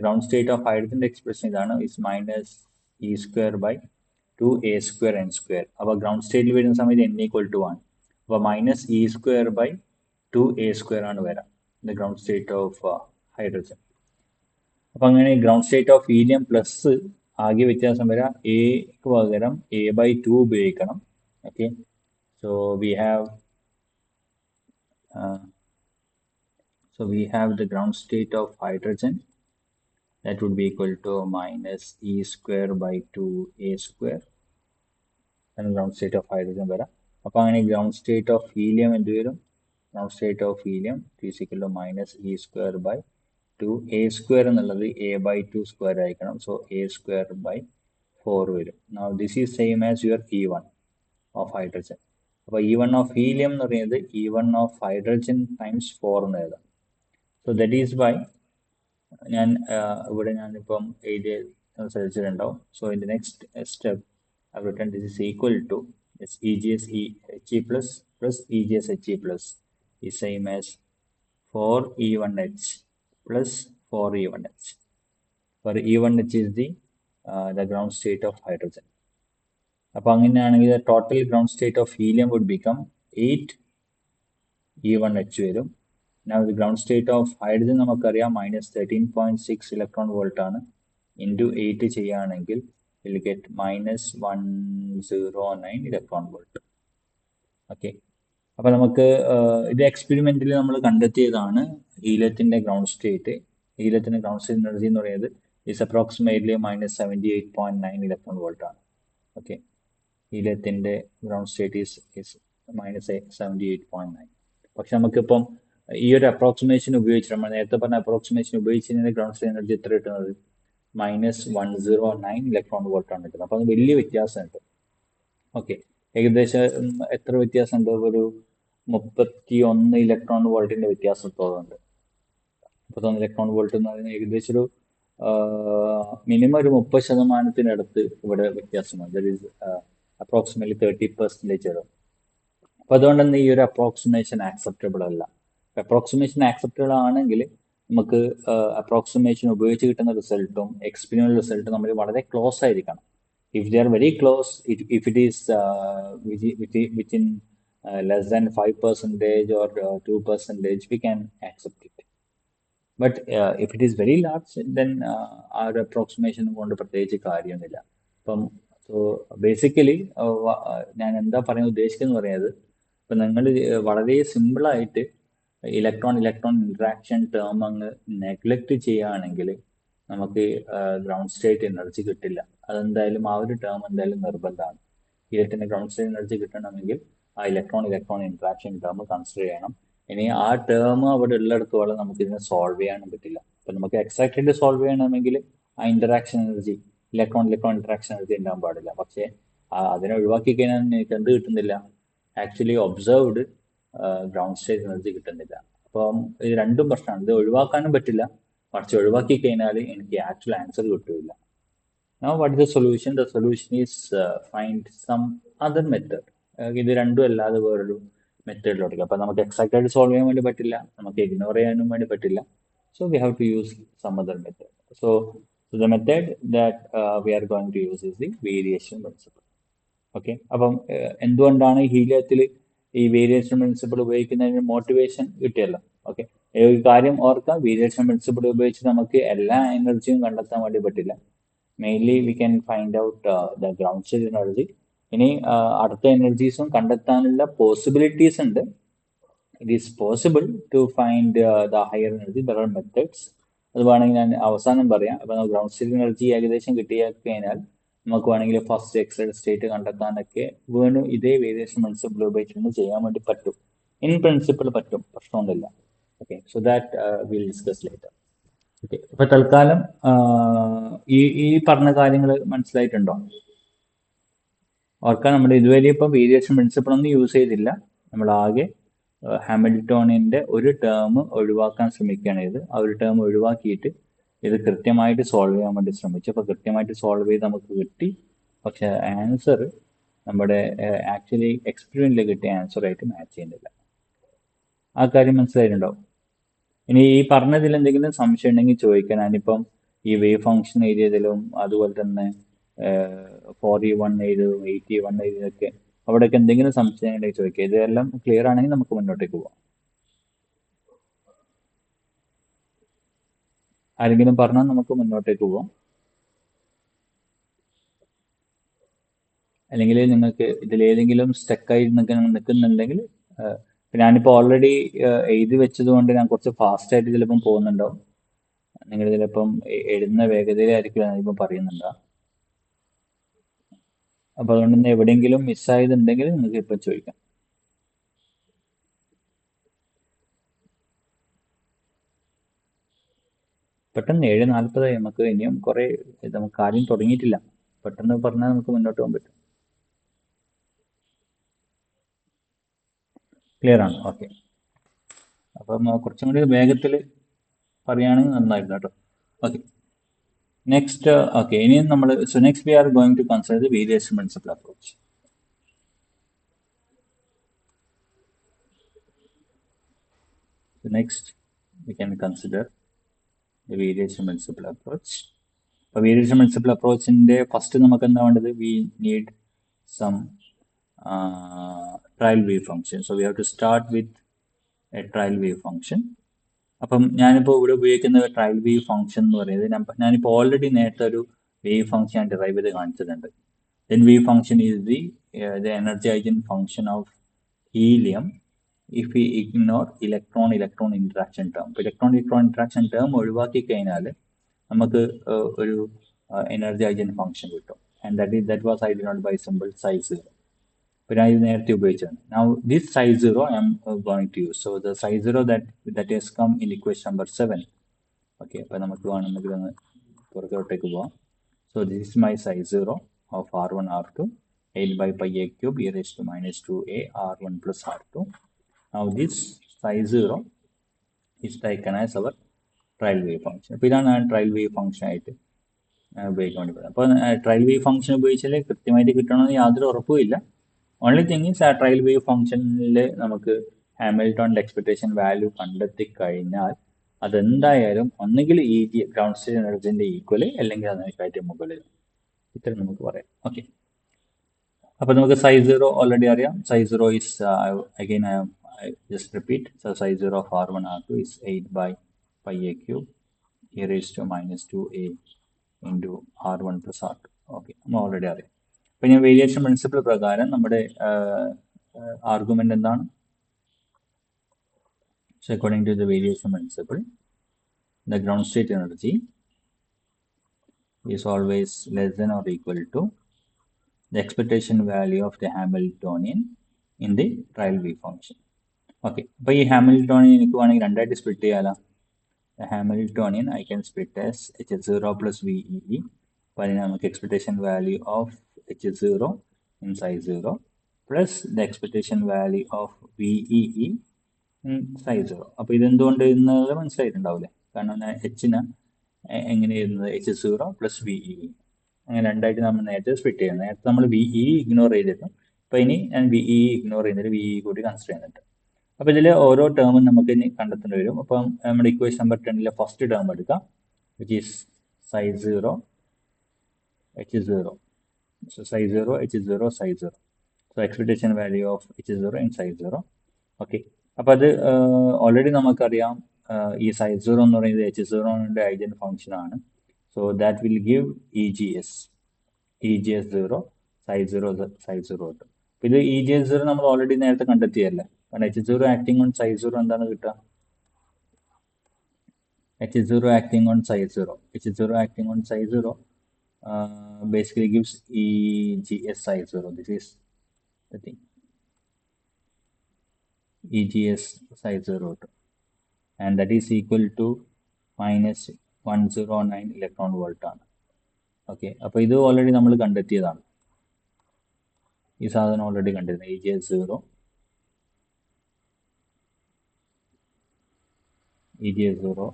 ഗ്രൗണ്ട് സ്റ്റേറ്റ് ഓഫ് ഹൈഡ്രജൻ്റെ എക്സ്പ്രഷൻ ഇതാണ്, is minus e square by 2a square n square. അപ്പോൾ ഗ്രൗണ്ട് സ്റ്റേറ്റിൽ വരുന്ന സമയത്ത് n ഈക്വൽ ടു 1. അപ്പോൾ minus e square by 2a square ആണ് വരാം the ground state of hydrogen. അപ്പം അങ്ങനെ ground state of helium plus ആകെ വ്യത്യാസം വരാം, എക്ക് പകരം a/2 ഉപയോഗിക്കണം. Okay. So we have the ground state of hydrogen that would be equal to minus e square by 2a square and ground state of hydrogen വരാം. അപ്പം അങ്ങനെ ground state of helium എന്ത് വരും? Ground state of helium is equal to minus e square by 2a square എന്നുള്ളത് a/2 square ആയിരിക്കണം. So a square by 4 വരും. Now this is same as your E1 of hydrogen. അപ്പോൾ E1 of helium എന്ന് പറയുന്നത് E1 of hydrogen times 4 എന്ന് എഴുതാം. So that is why ഞാനിപ്പം എഴുതിയ ശ്രദ്ധിച്ചിട്ടുണ്ടാവും. So in the next step I've written this is equal to this EGS He plus EGS He plus is same as 4E1H plus 4E1H, where E1H is the ground state of hydrogen. അപ്പോൾ അങ്ങനെയാണെങ്കിൽ total ground state of helium would become 8E1H വരും. Now the ground state of hydrogen നമുക്കറിയാം minus 13.6 electron volt ആണ്. Into 8 ചെയ്യുകയാണെങ്കിൽ will get minus 109 electron volt. Okay. അപ്പോൾ നമുക്ക് ഇത് എക്സ്പെരിമെന്റിൽ നമ്മൾ കണ്ടെത്തിയതാണ് ഹീലിയത്തിന്റെ ഗ്രൗണ്ട് സ്റ്റേറ്റ്. ഹീലിയത്തിന്റെ ഗ്രൗണ്ട് സ്റ്റേറ്റ് എനർജി എന്ന് പറയുന്നത് is approximately minus 78.9 electron volt ആണ്. ഓക്കെ. ഹീലിയത്തിന്റെ ഗ്രൗണ്ട് സ്റ്റേറ്റ് ഇസ് minus 78.9. പക്ഷെ നമുക്കിപ്പം ഈ ഒരു അപ്രോക്സിമേഷൻ ഉപയോഗിച്ചിട്ട് നമ്മൾ നേരത്തെ പറഞ്ഞ അപ്രോക്സിമേഷൻ ഉപയോഗിച്ചതിന്റെ ഗ്രൗണ്ട് സ്റ്റേറ്റ് എനർജി എത്ര കിട്ടുന്നത്? minus 109 ഇലക്ട്രോൺ വോൾട്ട് ആണ് കിട്ടുന്നത്. അപ്പോൾ അത് വലിയ വ്യത്യാസമുണ്ട്. ഓക്കെ. ഏകദേശം എത്ര വ്യത്യാസമുണ്ട്? ഒരു 31 ഇലക്ട്രോൺ വോൾട്ടിന്റെ വ്യത്യാസത്തോടുണ്ട്. 31 ഇലക്ട്രോൺ വോൾട്ട് എന്ന് പറയുന്നത് ഏകദേശം ഒരു മിനിമം ഒരു 30% ഇവിടെ വ്യത്യാസമാണ്. ദറ്റ് ഈസ് അപ്രോക്സിമേറ്റ്ലി 30% വരും. അപ്പോൾ അതുകൊണ്ട് തന്നെ ഈ ഒരു അപ്രോക്സിമേഷൻ ആക്സെപ്റ്റബിൾ അല്ല. അപ്രോക്സിമേഷൻ ആക്സെപ്റ്റബിൾ ആണെങ്കിൽ നമുക്ക് അപ്രോക്സിമേഷൻ ഉപയോഗിച്ച് കിട്ടുന്ന റിസൾട്ടും എക്സ്പീരിയൻസ് റിസൾട്ടും നമ്മൾ വളരെ ക്ലോസ് ആയിരിക്കണം. If they are very close, if it is within less than 5% or 2%, we can accept it. But if it is very large, then our approximation കൊണ്ട് പ്രത്യേകിച്ച് കാര്യമൊന്നുമില്ല. അപ്പം സോ ബേസിക്കലി ഞാൻ എന്താ പറയാൻ ഉദ്ദേശിക്കുന്നത് പറയുന്നത്, ഇപ്പം നിങ്ങൾ വളരെ സിമ്പിളായിട്ട് ഇലക്ട്രോൺ ഇൻട്രാക്ഷൻ ടേം അങ്ങ് നെഗ്ലക്റ്റ് ചെയ്യുകയാണെങ്കിൽ നമുക്ക് ഗ്രൗണ്ട് സ്റ്റേറ്റ് എനർജി കിട്ടില്ല. അതെന്തായാലും ആ ഒരു ടേം എന്തായാലും നിർബന്ധമാണ്. ഹീലിയത്തിന്റെ ഗ്രൗണ്ട് സ്റ്റേറ്റ് എനർജി കിട്ടണമെങ്കിൽ ആ ഇലക്ട്രോൺ ഇൻട്രാക്ഷൻ ടേം കൺസിഡർ ചെയ്യണം. ഇനി ആ ടേം അവിടെ ഉള്ളിടത്തോളം നമുക്ക് ഇതിനെ സോൾവ് ചെയ്യാനും പറ്റില്ല. അപ്പം നമുക്ക് എക്സാക്ട് ആയിട്ട് സോൾവ് ചെയ്യണമെങ്കിൽ ആ interaction energy electron interaction energy ഉണ്ടാകാൻ പാടില്ല. പക്ഷേ അതിനെ ഒഴിവാക്കി കഴിഞ്ഞാൽ എനിക്ക് എന്ത് കിട്ടുന്നില്ല? Actually observed ground state energy കിട്ടുന്നില്ല. അപ്പം ഇത് രണ്ടും പ്രശ്നമാണ്. ഇത് ഒഴിവാക്കാനും പറ്റില്ല, മറിച്ച് ഒഴിവാക്കി കഴിഞ്ഞാൽ എനിക്ക് ആക്ച്വൽ ആൻസർ കിട്ടില്ല. Now, what is the solution? The solution is find some other method. ഇത് രണ്ടും അല്ലാതെ വേറൊരു മെത്തേഡിലോട്ട്. അപ്പം നമുക്ക് എക്സാക്റ്റ് ആയിട്ട് സോൾവ് ചെയ്യാൻ വേണ്ടി പറ്റില്ല, നമുക്ക് ഇഗ്നോർ ചെയ്യാനും വേണ്ടി പറ്റില്ല. So we have to use some other method. So the method that we are going to use is the variation principle. Okay, അപ്പം എന്തുകൊണ്ടാണ് ഹീലിയത്തിൽ ഈ വേരിയേഷൻ പ്രിൻസിപ്പിൾ ഉപയോഗിക്കുന്നതിന് മോട്ടിവേഷൻ കിട്ടിയല്ലോ. ഓക്കെ, ഒരു കാര്യം ഓർക്കാം, വേരിയേഷൻ പ്രിൻസിപ്പിൾ ഉപയോഗിച്ച് നമുക്ക് എല്ലാ എനർജിയും കണ്ടെത്താൻ വേണ്ടി പറ്റില്ല. Mainly we can find out the ground state energy. ഇനി അടുത്ത എനർജീസും കണ്ടെത്താനുള്ള പോസിബിലിറ്റീസ് ഉണ്ട്. It is possible to find the higher energy. There are methods. അത് വേണമെങ്കിൽ ഞാൻ അവസാനം പറയാം. അപ്പം ഗ്രൗണ്ട് സ്റ്റേറ്റ് എനർജി ഏകദേശം കിട്ടിക്കഴിഞ്ഞാൽ നമുക്ക് വേണമെങ്കിൽ ഫസ്റ്റ് എക്സൈഡ് സ്റ്റേറ്റ് കണ്ടെത്താനൊക്കെ വീണ്ടും ഇതേ വേരിയേഷൻ പ്രിൻസിപ്പിൾ ഉപയോഗിച്ചിട്ട് ചെയ്യാൻ വേണ്ടി പറ്റും. ഇൻ പ്രിൻസിപ്പിൾ പറ്റും, പ്രശ്നമൊന്നുമില്ല. Okay, so that will discuss later. Okay, ഇപ്പൊ തൽക്കാലം ഈ പറഞ്ഞ കാര്യങ്ങൾ മനസ്സിലായിട്ടുണ്ടോ? ഓർക്കാൻ നമ്മൾ ഇതുവരെ ഇപ്പം വേരിയേഷൻ പ്രിൻസിപ്പിൾ ഒന്നും യൂസ് ചെയ്തില്ല. നമ്മൾ ആകെ ഹാമിൽട്ടോണിന്റെ ഒരു ടേം ഒഴിവാക്കാൻ ശ്രമിക്കുകയാണ് ചെയ്ത്. ആ ഒരു ടേം ഒഴിവാക്കിയിട്ട് ഇത് കൃത്യമായിട്ട് സോൾവ് ചെയ്യാൻ വേണ്ടി ശ്രമിച്ചു. അപ്പോൾ കൃത്യമായിട്ട് സോൾവ് ചെയ്ത് നമുക്ക് കിട്ടി. പക്ഷെ ആൻസർ നമ്മുടെ ആക്ച്വലി എക്സ്പെരിമെന്റിൽ കിട്ടിയ ആൻസറായിട്ട് മാച്ച് ചെയ്യുന്നില്ല. ആ കാര്യം മനസ്സിലായിട്ടുണ്ടോ? ഇനി ഈ പറഞ്ഞതിൽ എന്തെങ്കിലും സംശയം ഉണ്ടെങ്കിൽ ചോദിക്കാൻ. ഞാനിപ്പം ഈ വേവ് ഫംഗ്ഷൻ എഴുതിയതിലും അതുപോലെ തന്നെ 41 എഴുതും 81 എഴുതിയതൊക്കെ അവിടെയൊക്കെ എന്തെങ്കിലും സംശയം ഉണ്ടെങ്കിൽ ചോദിക്കുക. ഇതെല്ലാം ക്ലിയർ ആണെങ്കിൽ നമുക്ക് മുന്നോട്ടേക്ക് പോവാം. ആരെങ്കിലും പറഞ്ഞാൽ നമുക്ക് മുന്നോട്ടേക്ക് പോവാം. അല്ലെങ്കിൽ നിങ്ങൾക്ക് ഇതിലേതെങ്കിലും സ്റ്റക്കായി നിൽക്കുന്നുണ്ടെങ്കിൽ ഞാനിപ്പോൾ ഓൾറെഡി എഴുതി വെച്ചത് കൊണ്ട് ഞാൻ കുറച്ച് ഫാസ്റ്റ് ആയിട്ട് ചിലപ്പം പോകുന്നുണ്ടാവും. നിങ്ങൾ ചിലപ്പം എഴുതുന്ന വേഗതയിലായിരിക്കും ഞാനിപ്പം പറയുന്നുണ്ടാവും. അപ്പൊ അതുകൊണ്ട് തന്നെ എവിടെയെങ്കിലും മിസ്സായതുണ്ടെങ്കിൽ നിങ്ങൾക്ക് ഇപ്പം ചോദിക്കാം. പെട്ടെന്ന് 7:40 നമുക്ക് ഇനിയും കുറെ നമുക്ക് കാര്യം തുടങ്ങിയിട്ടില്ല. പെട്ടെന്ന് പറഞ്ഞാൽ നമുക്ക് മുന്നോട്ട് പോകാൻ പറ്റും. ക്ലിയർ ആണ്? ഓക്കെ, അപ്പം കുറച്ചും കൂടി വേഗത്തിൽ പറയുകയാണെങ്കിൽ നന്നായിരുന്നു കേട്ടോ. Okay, next. ഓക്കെ, ഇനി നമ്മൾ next we are going to consider the variation principle approach. Next we can consider the variation principle approach. അപ്പോൾ വേരിയേഷൻ പ്രിൻസിപ്പിൾ അപ്രോച്ചിന്റെ ഫസ്റ്റ് നമുക്ക് എന്താ വേണ്ടത്? We need some trial wave function. So we have to start with a trial wave function. അപ്പം ഞാനിപ്പോൾ ഇവിടെ ഉപയോഗിക്കുന്ന trial wave function എന്ന് പറയുന്നത് ഞാനിപ്പോൾ ഓൾറെഡി നേരത്തെ ഒരു വേവ് ഫംഗ്ഷൻ ഞാൻ ഡിറൈവ് ചെയ്ത് കാണിച്ചിട്ടുണ്ട്. Then wave function is the energising function of helium if we ignore electron interaction term. Electron interaction term ഒഴിവാക്കി കഴിഞ്ഞാൽ നമുക്ക് ഒരു എനർജൈസിങ് ഫംഗ്ഷൻ കിട്ടും. And that was identified by symbol psi0. അപ്പോൾ ഞാൻ ഇത് നേരത്തെ ഉപയോഗിച്ചതാണ്. Now this psi0 I am going to use. So the psi0 that has come in equation number 7. Okay, അപ്പോൾ നമുക്ക് വേണമെങ്കിൽ ഒന്ന് പുറത്തോട്ടേക്ക് പോവാം. So this is my psi0 of R1 R2 8 by pi a cube e raised to minus 2a R1 plus R2. Now this psi0 is taken as our trial wave function. അപ്പോൾ ഇതാണ് trial wave function ആയിട്ട് ഉപയോഗിക്കാൻ വേണ്ടി പറയുന്നത്. അപ്പോൾ trial wave function ഉപയോഗിച്ചാൽ കൃത്യമായിട്ട് കിട്ടണമെന്ന് യാതൊരു ഉറപ്പുമില്ല. ഓൺലി തിങ് ഈസ് ആ ട്രയൽ വേവ് ഫംഗ്ഷനിൽ നമുക്ക് ഹാമിൽട്ടോണിന്റെ എക്സ്പെക്ടേഷൻ വാല്യൂ കണ്ടെത്തി കഴിഞ്ഞാൽ അതെന്തായാലും ഒന്നുകിൽ ഈ ഗ്രൗണ്ട് സ്റ്റേറ്റ് എനർജിന്റെ ഈക്വൽ അല്ലെങ്കിൽ അതിനെക്കാട്ടി മുകളിൽ, ഇത്രയും നമുക്ക് പറയാം. ഓക്കെ, അപ്പോൾ നമുക്ക് psi0 ഓൾറെഡി അറിയാം. psi0 is again I just repeat. So psi0 of R1 R2 is 8 by pi a cube e raised to minus 2a into R1 plus R2. Okay, നമ്മൾ ഓൾറെഡി അറിയാം. അപ്പം ഞാൻ വേരിയേഷൻ പ്രിൻസിപ്പിൾ പ്രകാരം നമ്മുടെ argument എന്താണ്? So according to the variation principle, the ground state energy is always less than or equal to the expectation value of the Hamiltonian in the trial wave function. Okay, അപ്പോൾ ഈ Hamiltonian എനിക്ക് വേണമെങ്കിൽ രണ്ടായിട്ട് split ചെയ്യാലോ. Hamiltonian I can split as H0 plus VEE. അപ്പോൾ അതിന് നമുക്ക് expectation value of H0 in psi0 plus the expectation value of VEE size zero. അപ്പോൾ ഇതെന്തുകൊണ്ട് എന്നുള്ളത് മനസ്സിലായിട്ടുണ്ടാവില്ലേ? കാരണം എച്ചിന് എങ്ങനെ എഴുതുന്നത് H0 പ്ലസ് VE, അങ്ങനെ രണ്ടായിട്ട് നമ്മൾ നേരത്തെ സ്പ്ലിറ്റ് ചെയ്യുന്നത്. നേരത്തെ നമ്മൾ VE ഇഗ്നോർ ചെയ്തിട്ടും അപ്പോൾ ഇനി ഞാൻ VE ഇഗ്നോർ ചെയ്യുന്നില്ല, VE കൂടി കൺസിഡർ ചെയ്യുന്നുണ്ട്. അപ്പോൾ ഇതിൽ ഓരോ ടേമും നമുക്ക് ഇനി കണ്ടെത്തേണ്ടി വരും. അപ്പം നമ്മുടെ ഇക്വേഷൻ നമ്പർ 10ലെ ഫസ്റ്റ് ടേം എടുക്കാം, which is size zero H0. So psi 0, H0, psi 0. So expectation value of H0 in psi 0. Okay, അപ്പോൾ അത് ഓൾറെഡി നമുക്കറിയാം, ഈ psi 0 എന്ന് പറയുന്നത് H0ന്റെ ഐഗൻ ഫംഗ്ഷൻ ആണ്. So that will give EGS 0, psi 0, psi 0 കിട്ടും. അപ്പോൾ ഇത് EGS 0 നമ്മൾ ഓൾറെഡി നേരത്തെ കണ്ടെത്തിയല്ലേ, കാരണം H0 ആക്ടിങ് ഓൺ psi 0 എന്താണ് കിട്ടുക? H0 acting on psi 0. H0 acting on psi 0 basically gives EGS psi 0. This is the thing. EGS psi 0 and that is equal to minus 109 electron volt ആണ്. Okay, അപ്പോൾ ഇത് already നമ്മൾ കണ്ടെത്തിയതാണ്. ഈ സാധനം already കണ്ടിരുന്നു, EGS 0, EGS 0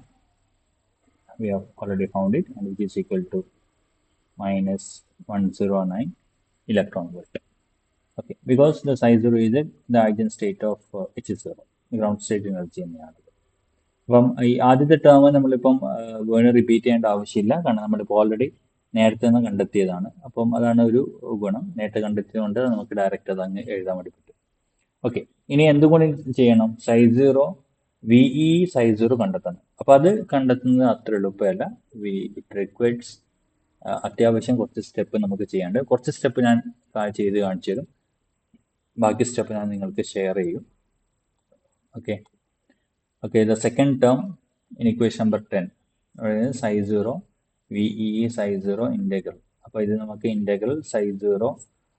we have already found it, and which is equal to minus 109 electron volt. Okay, because the psi 0 is the eigenstate of H0, ground state energy തന്നെയാണ്. അപ്പം ഈ ആദ്യത്തെ ടേം നമ്മളിപ്പം വീണ്ടും റിപ്പീറ്റ് ചെയ്യേണ്ട ആവശ്യമില്ല, കാരണം നമ്മളിപ്പോൾ ഓൾറെഡി നേരത്തെ തന്നെ കണ്ടെത്തിയതാണ്. അപ്പം അതാണ് ഒരു ഗുണം, നേരത്തെ കണ്ടെത്തിയതുകൊണ്ട് നമുക്ക് ഡയറക്റ്റ് അത് അങ്ങ് എഴുതാൻ വേണ്ടി പറ്റും. ഓക്കെ, ഇനി എന്തുകൊണ്ട് ചെയ്യണം? psi 0 VE psi 0 കണ്ടെത്തണം. അപ്പോൾ അത് കണ്ടെത്തുന്നത് അത്ര എളുപ്പമല്ല. ഇറ്റ് റിക്വയർസ് അത്യാവശ്യം കുറച്ച് സ്റ്റെപ്പ് നമുക്ക് ചെയ്യാണ്ട്. കുറച്ച് സ്റ്റെപ്പ് ഞാൻ ചെയ്ത് കാണിച്ചു തരും, ബാക്കി സ്റ്റെപ്പ് ഞാൻ നിങ്ങൾക്ക് ഷെയർ ചെയ്യും. Okay, the second term in equation number 10 psi 0 VE psi 0 integral. അപ്പോൾ ഇത് നമുക്ക് integral psi 0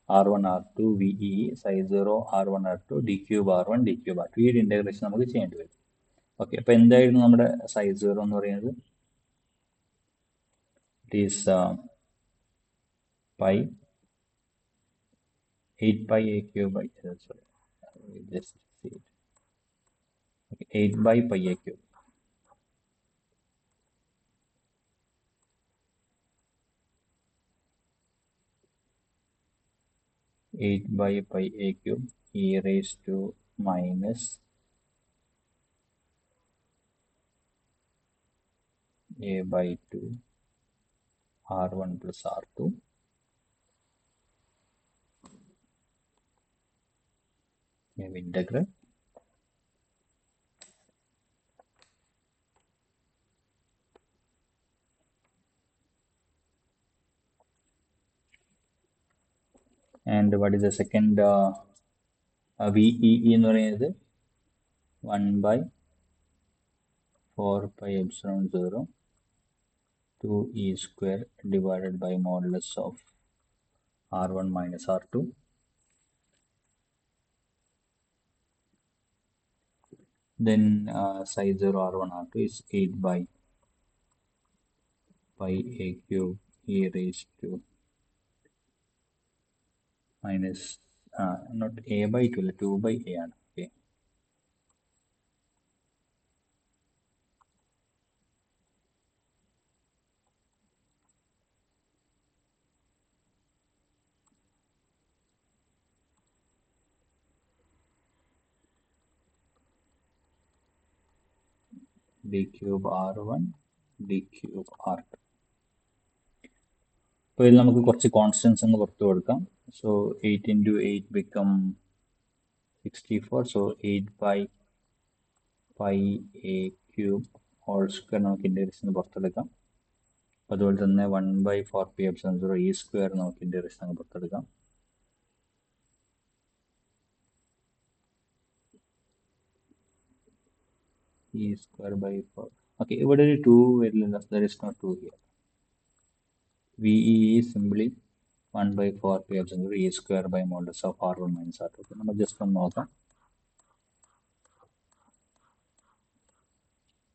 R1 R2 VE psi 0 R1 R2 d cube R1 d cube R2, ഈ ഒരു ഇന്റഗ്രേഷൻ നമുക്ക് ചെയ്യേണ്ടി വരും. ഓക്കെ, അപ്പോൾ എന്തായിരുന്നു നമ്മുടെ psi 0 എന്ന് പറയുന്നത്? It is pi 8 pi a cube by sorry just see it. Okay, 8 by pi a cube. Eight by pi a cube e raised to minus a by 2 R1 plus R2 integral and what is the second VEE എന്ന് പറയുന്നത് 1 by 4 pi epsilon 0 2 e square divided by modulus of R1 minus R2. Then psi 0 R1 R2 is 8 by pi a cube e raised to minus not a by 2, 2 by a ആണ്. Okay, d cube R1 d cube R2. അപ്പോൾ ഇതിൽ നമുക്ക് കുറച്ച് constants അങ്ങ് പുറത്ത് കൊടുക്കാം. So 8 into 8 become 64. So 8 by pi a cube whole square നമുക്ക് integration പുറത്തെടുക്കാം. അതുപോലെ തന്നെ 1 by 4 pi epsilon 0 e square നമുക്ക് ഇൻ്റഗ്രേഷൻ അങ്ങ് പുറത്തെടുക്കാം. e square by 4. ഓക്കെ, ഇവിടെ ഒരു 2 വരില്ല, there is no 2 here. VE is simply 1 by 4 pi epsilon 0 e square by modulus of R1 minus R2. നമ്മൾ ജസ്റ്റ് ഒന്ന് നോക്കാം.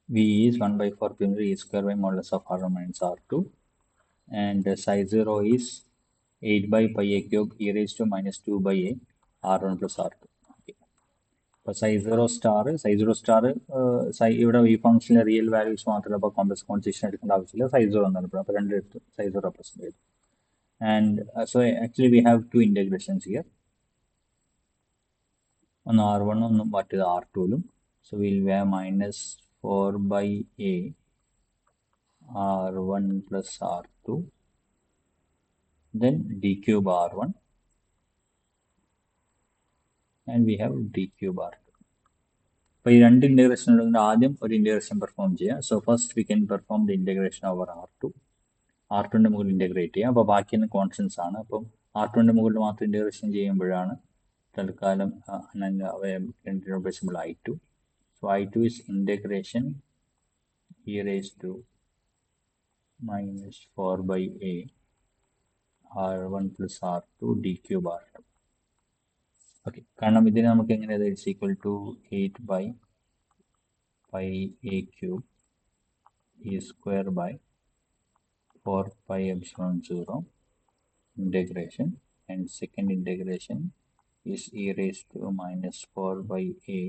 VE is 1 by 4 pi epsilon 0 e square by modulus of R1 minus R2, and psi 0 is 8 by pi a cube e raised to minus 2 by a R1 plus R2. Okay. അപ്പോൾ സൈ zero star ഇവിടെ ഈ ഫംഗ്ഷനിലെ real values മാത്രമല്ല, അപ്പോൾ complex constitution എടുക്കേണ്ട ആവശ്യമില്ല. സൈ zero എന്നാണ് ഇപ്പോൾ രണ്ട് എടുത്തു, സൈ സീറോ റെപ്രസെന്റ് ചെയ്തു. And so actually we have two integrations here. On R1 on what is R2 ലും. So we'll have minus 4 by A R1 plus R2, then d cube R1, and we have d cube R2. അപ്പോൾ ഈ രണ്ട് integration ഉള്ളതിന് ആദ്യം ഒരു integration perform ചെയ്യാം. So first we can perform the integration over R2. R2ൻ്റെ മുകളിൽ integrate ചെയ്യാം. അപ്പോൾ ബാക്കിയൊന്ന് കോൺസ്റ്റൻസ് ആണ്. അപ്പം R2ൻ്റെ മുകളിൽ മാത്രം ഇൻറ്റഗ്രേഷൻ ചെയ്യുമ്പോഴാണ് തൽക്കാലം irreducible I2. So I2 is integration e raised to minus 4 by A R1 plus R2 d cube R2. Okay, കാരണം ഇതിനെ നമുക്ക് എങ്ങനെ it's equal to 8 by pi A cube e square by 4 pi epsilon 0 integration, and second integration is e raised to minus 4 by A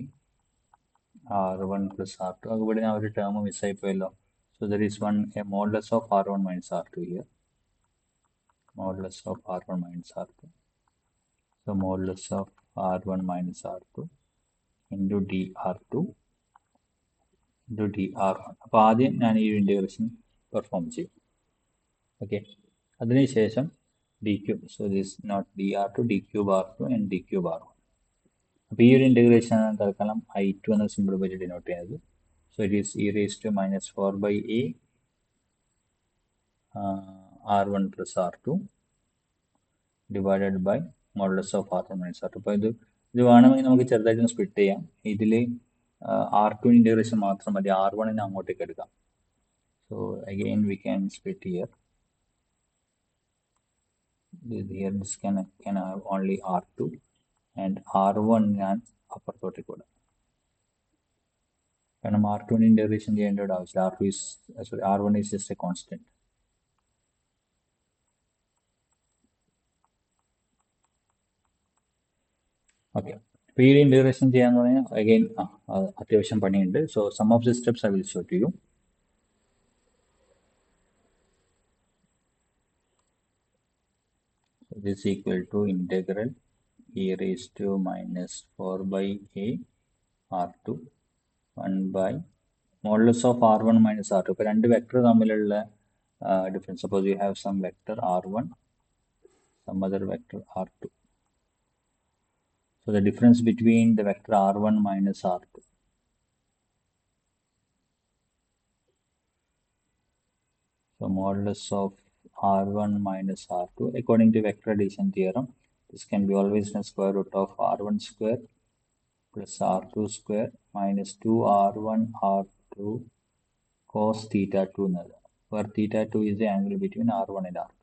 R1 plus R2. ഇവിടെ ആ ഒരു term മിസ്സായിപ്പോയല്ലോ. So there is a modulus of R1 minus R2 here. Modulus of R1 minus R2. So modulus of R1 minus R2 into dR2 into dR1. അപ്പോൾ ആദ്യം ഞാൻ ഈ integration perform ചെയ്യും. Okay, അതിനുശേഷം d cube. So this not dR2, d cube R2 and d cube R1. അപ്പോൾ ഈ ഒരു integration ആണ് തൽക്കാലം I2 എന്ന സിമ്പിൾ വെച്ച് ഡിനോട്ട് ചെയ്യുന്നത്. So it is e raised to minus 4 by A R1 plus R2 divided by modulus of R1 minus R2. അപ്പോൾ ഇത് വേണമെങ്കിൽ നമുക്ക് ചെറുതായിട്ട് സ്പ്ലിറ്റ് ചെയ്യാം. ഇതിൽ R2 ഇൻറ്റഗ്രേഷൻ മാത്രം മതി, R1 അങ്ങോട്ടേക്ക് എടുക്കാം. So again we can split here. Here this can have only R2 and R1 ഞാൻ അപ്പുറത്തോട്ടേക്ക് വിടാം. കാരണം R2 ഇൻറ്റഗ്രേഷൻ ചെയ്യേണ്ട ആവശ്യമില്ല. R1 is just a constant. Okay, അപ്പോൾ ഈ ഇൻറ്റഗ്രേഷൻ ചെയ്യാന്ന് പറഞ്ഞാൽ അഗെയിൻ അത്യാവശ്യം പണിയുണ്ട്. So some of the steps I will show to you. This is equal to integral e raised to minus 4 by A R2 1 by modulus of R1 minus R2. ഇപ്പോൾ രണ്ട് vector തമ്മിലുള്ള difference. Suppose you have some vector R1, some other vector R2. So the difference between the vector R1 minus R2. So modulus of R1 minus R2, according to vector addition theorem, this can be always the square root of R1 square plus R2 square minus 2R1 R2 cos theta 2 എന്നത്, where theta 2 is the angle between R1 and R2.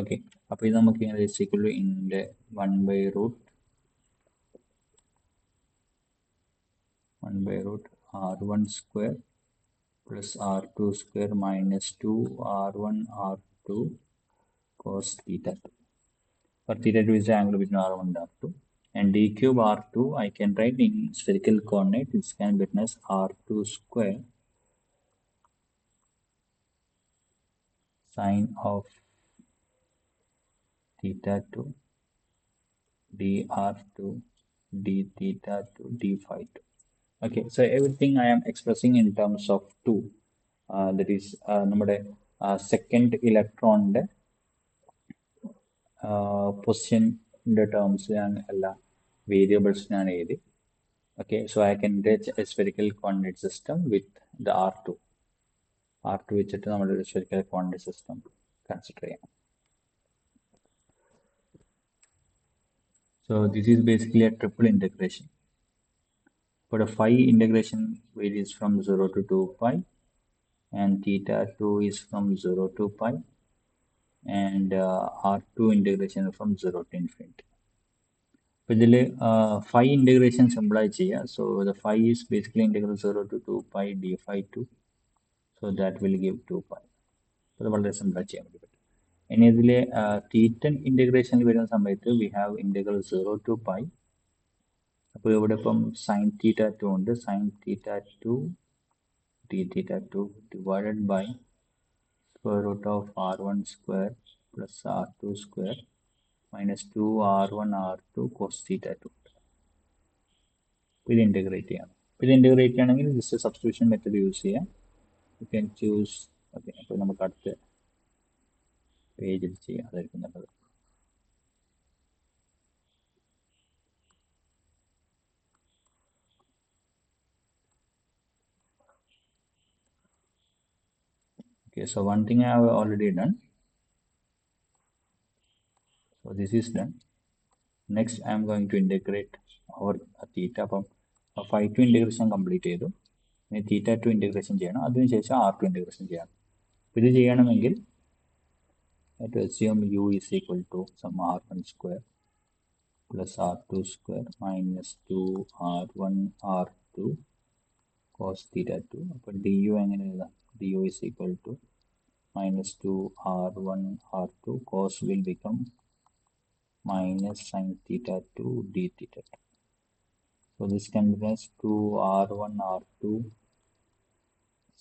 Okay, അപ്പോൾ ഇത് നമുക്ക് ഇങ്ങനെ is equal to in 1 by root R1 square plus R2 square minus 2 R1 R2 cos theta 2. For theta 2 is the angle between R1 and R2. And d cube R2 I can write in spherical coordinate. This can be written as R2 square sine of theta 2 dr2 d theta 2 d phi 2. Okay, so everything I am expressing in terms of 2. That is നമ്മുടെ second electron പൊസിഷൻ്റെ terms ഞാൻ എല്ലാ വേരിയബിൾസിനാണ് എഴുതി. Okay, so I can get a spherical coordinate system with the R2 വെച്ചിട്ട് നമ്മളൊരു spherical coordinate system consider ചെയ്യാം. So this is basically a triple integration. For the phi integration varies from 0 to 2 pi, and theta 2 is from 0 to pi, and R2 integration from 0 to infinity. അപ്പോൾ ഇതിൽ phi integration സിമ്പിളായി ചെയ്യാം. So the phi is basically integral 0 to 2 pi d phi 2. So that will give 2 pi. അത് വളരെ സിമ്പിളായി ചെയ്യാൻ വേണ്ടി പറ്റും. ഇനി ഇതിൽ തീറ്റൻ ഇൻറ്റഗ്രേഷനിൽ വരുന്ന സമയത്ത് we have integral 0 to pi അപ്പോൾ ഇവിടെ ഇപ്പം സൈൻ തീറ്റ ടു ഉണ്ട്. Sine theta two d theta 2 divided by square root of r1 square plus r2 square minus 2 r1 r2 cos theta 2. ഇത് ഇൻ്റഗ്രേറ്റ് ചെയ്യണം. ഇത് ഇൻ്റഗ്രേറ്റ് ചെയ്യണമെങ്കിൽ ജസ്റ്റ് സബ്സ്റ്റിറ്റ്യൂഷൻ മെത്തേഡ് യൂസ് ചെയ്യാം. You can choose. Okay, അപ്പോൾ നമുക്ക് അടുത്ത പേജിൽ ചെയ്യാം, അതായിരിക്കും നല്ലത്. Okay, so one thing I have already done. So this is done. Next I am going to integrate our theta. അപ്പം phi 2 integration complete ചെയ്തു. ഇനി theta 2 integration ചെയ്യണം. അതിനുശേഷം r2 integration ചെയ്യണം. ഇത് ചെയ്യണമെങ്കിൽ to assume u is equal to some r1 square plus r2 square minus 2 r1 r2 cos theta 2. അപ്പോൾ du എങ്ങനെ എഴുതാം? du is equal to minus 2 r1 r2 cos will become minus sin theta 2 d theta 2. So this can be as 2 r1 r2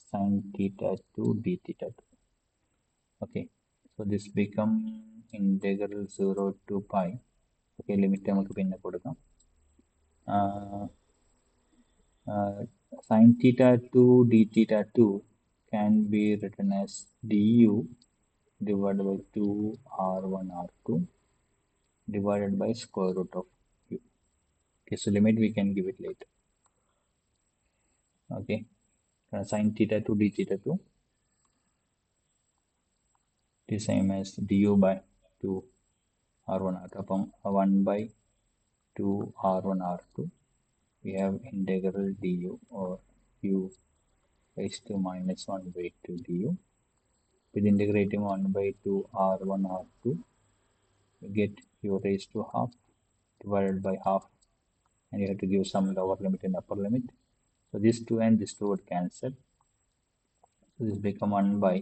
sin theta 2 d theta 2. Okay, so this become integral 0 to pi. Okay, limit നമുക്ക് പിന്നെ കൊടുക്കാം. Sin theta 2 d theta 2 can be written as du divided by 2 r1 r2 divided by square root of u. Okay, so limit we can give it later. Okay, sin theta 2 d theta 2 is same as du by 2 r1 r2. അപ്പം 1 by 2 r1 r2 we have integral du or u raised to minus 1 by 2 du. With integrating 1 by 2 r1 r2 you get u raised to half divided by half, and you have to give some lower limit and upper limit. So this 2 and this 2 would cancel. So this become 1 by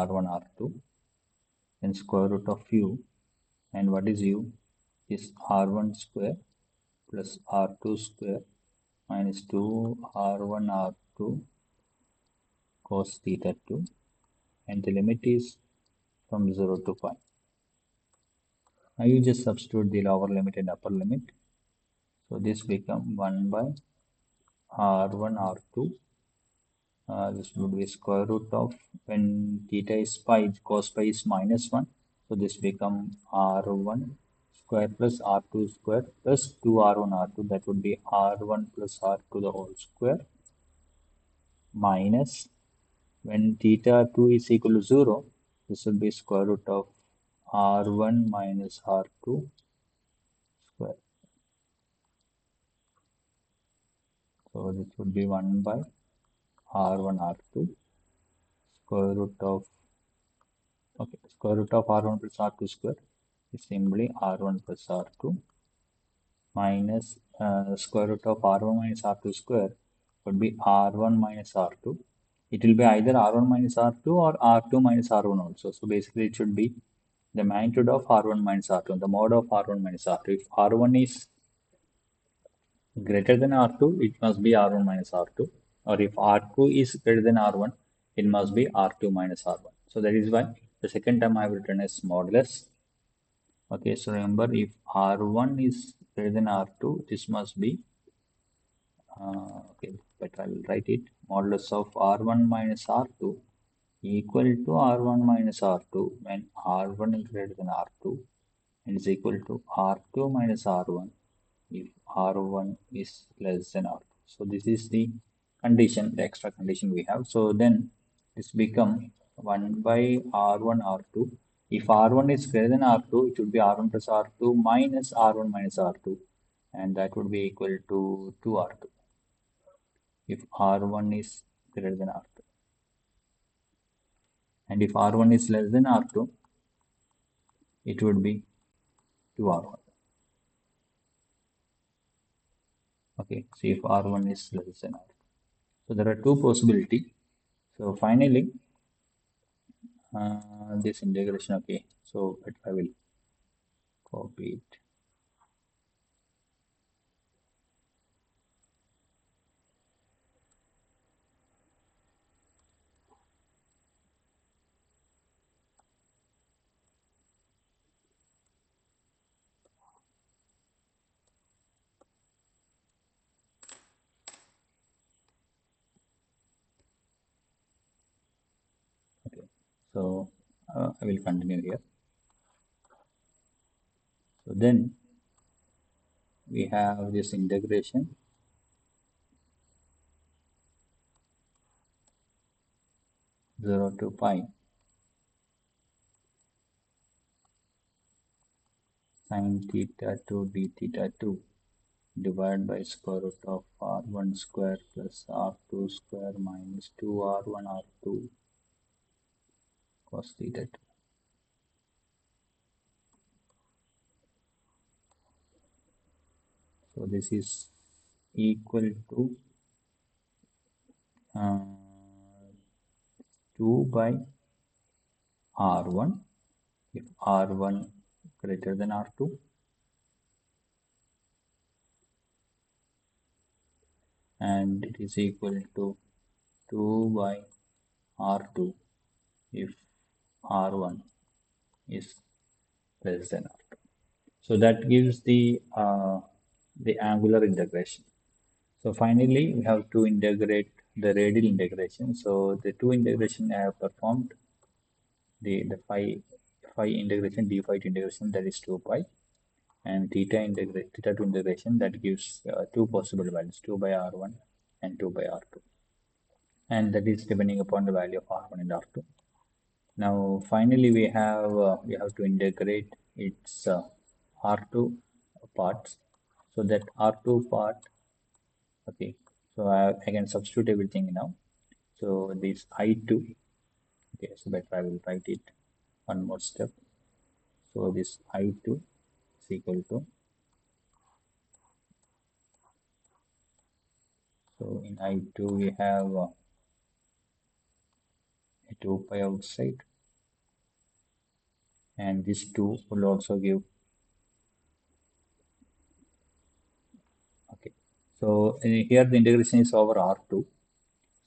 r1 r2 then square root of u, and what is u is r1 square plus r2 square minus 2 r1 r2 cos theta 2, and the limit is from 0 to 5. Now you just substitute the lower limit and upper limit. So this become 1 by r1 r2. This would be square root of, when theta is pi, cos pi is minus 1. So this become r1 square plus r2 square plus 2 r1 r2. That would be r1 plus r2 the whole square minus, when theta 2 is equal to 0, this will be square root of r1 minus r2 square. So this would be 1 by r1 r2 square root of, okay, square root of r1 plus r2 square is simply r1 plus r2 minus square root of r1 minus r2 square would be r1 minus r2. It will be either r1 minus r2 or r2 minus r1 also. So basically it should be the magnitude of r1 minus r2, the mode of r1 minus r2. If r1 is greater than r2, it must be r1 minus r2, or if r2 is greater than r1, it must be r2 minus r1. So that is why the second term I have written as modulus. Okay, so remember, if r1 is greater than r2, this must be okay, but I will write it, modulus of r1 minus r2 equal to r1 minus r2 when r1 is greater than r2, and is equal to r2 minus r1 if r1 is less than r2. So this is the condition, the extra condition we have. So then this become 1 by r1 r2. If r1 is greater than r2, it would be r1 plus r2 minus r1 minus r2, and that would be equal to 2r2 if r1 is greater than r2. And if r1 is less than r2, it would be 2r1. Okay, so if r1 is less than r2. So there are two possibilities. So finally, this integration, okay, so but I will copy it. So I will continue here. So then we have this integration 0 to pi sine theta 2 d theta 2 divided by square root of r1 square plus r2 square minus 2r1 r2 cos theta 2. So this is equal to uh, 2 by r1 if r1 greater than r2 and it is equal to 2 by r2 if r1 is less than r2. So that gives the angular integration. So finally, we have to integrate the radial integration. So the two integration I have performed, the phi integration, d phi integration, that is 2 pi, and theta 2 integration that gives two possible values, 2 by r1 and 2 by r2, and that is depending upon the value of r1 and r2. Now finally we have to integrate its r2 parts. So that r2 part, okay. So I can substitute everything now. So this I2, okay, so better I will write it one more step. So this I2 is equal to, so in I2 we have a 2 pi outside, and this 2 will also give, okay. So here the integration is over R2.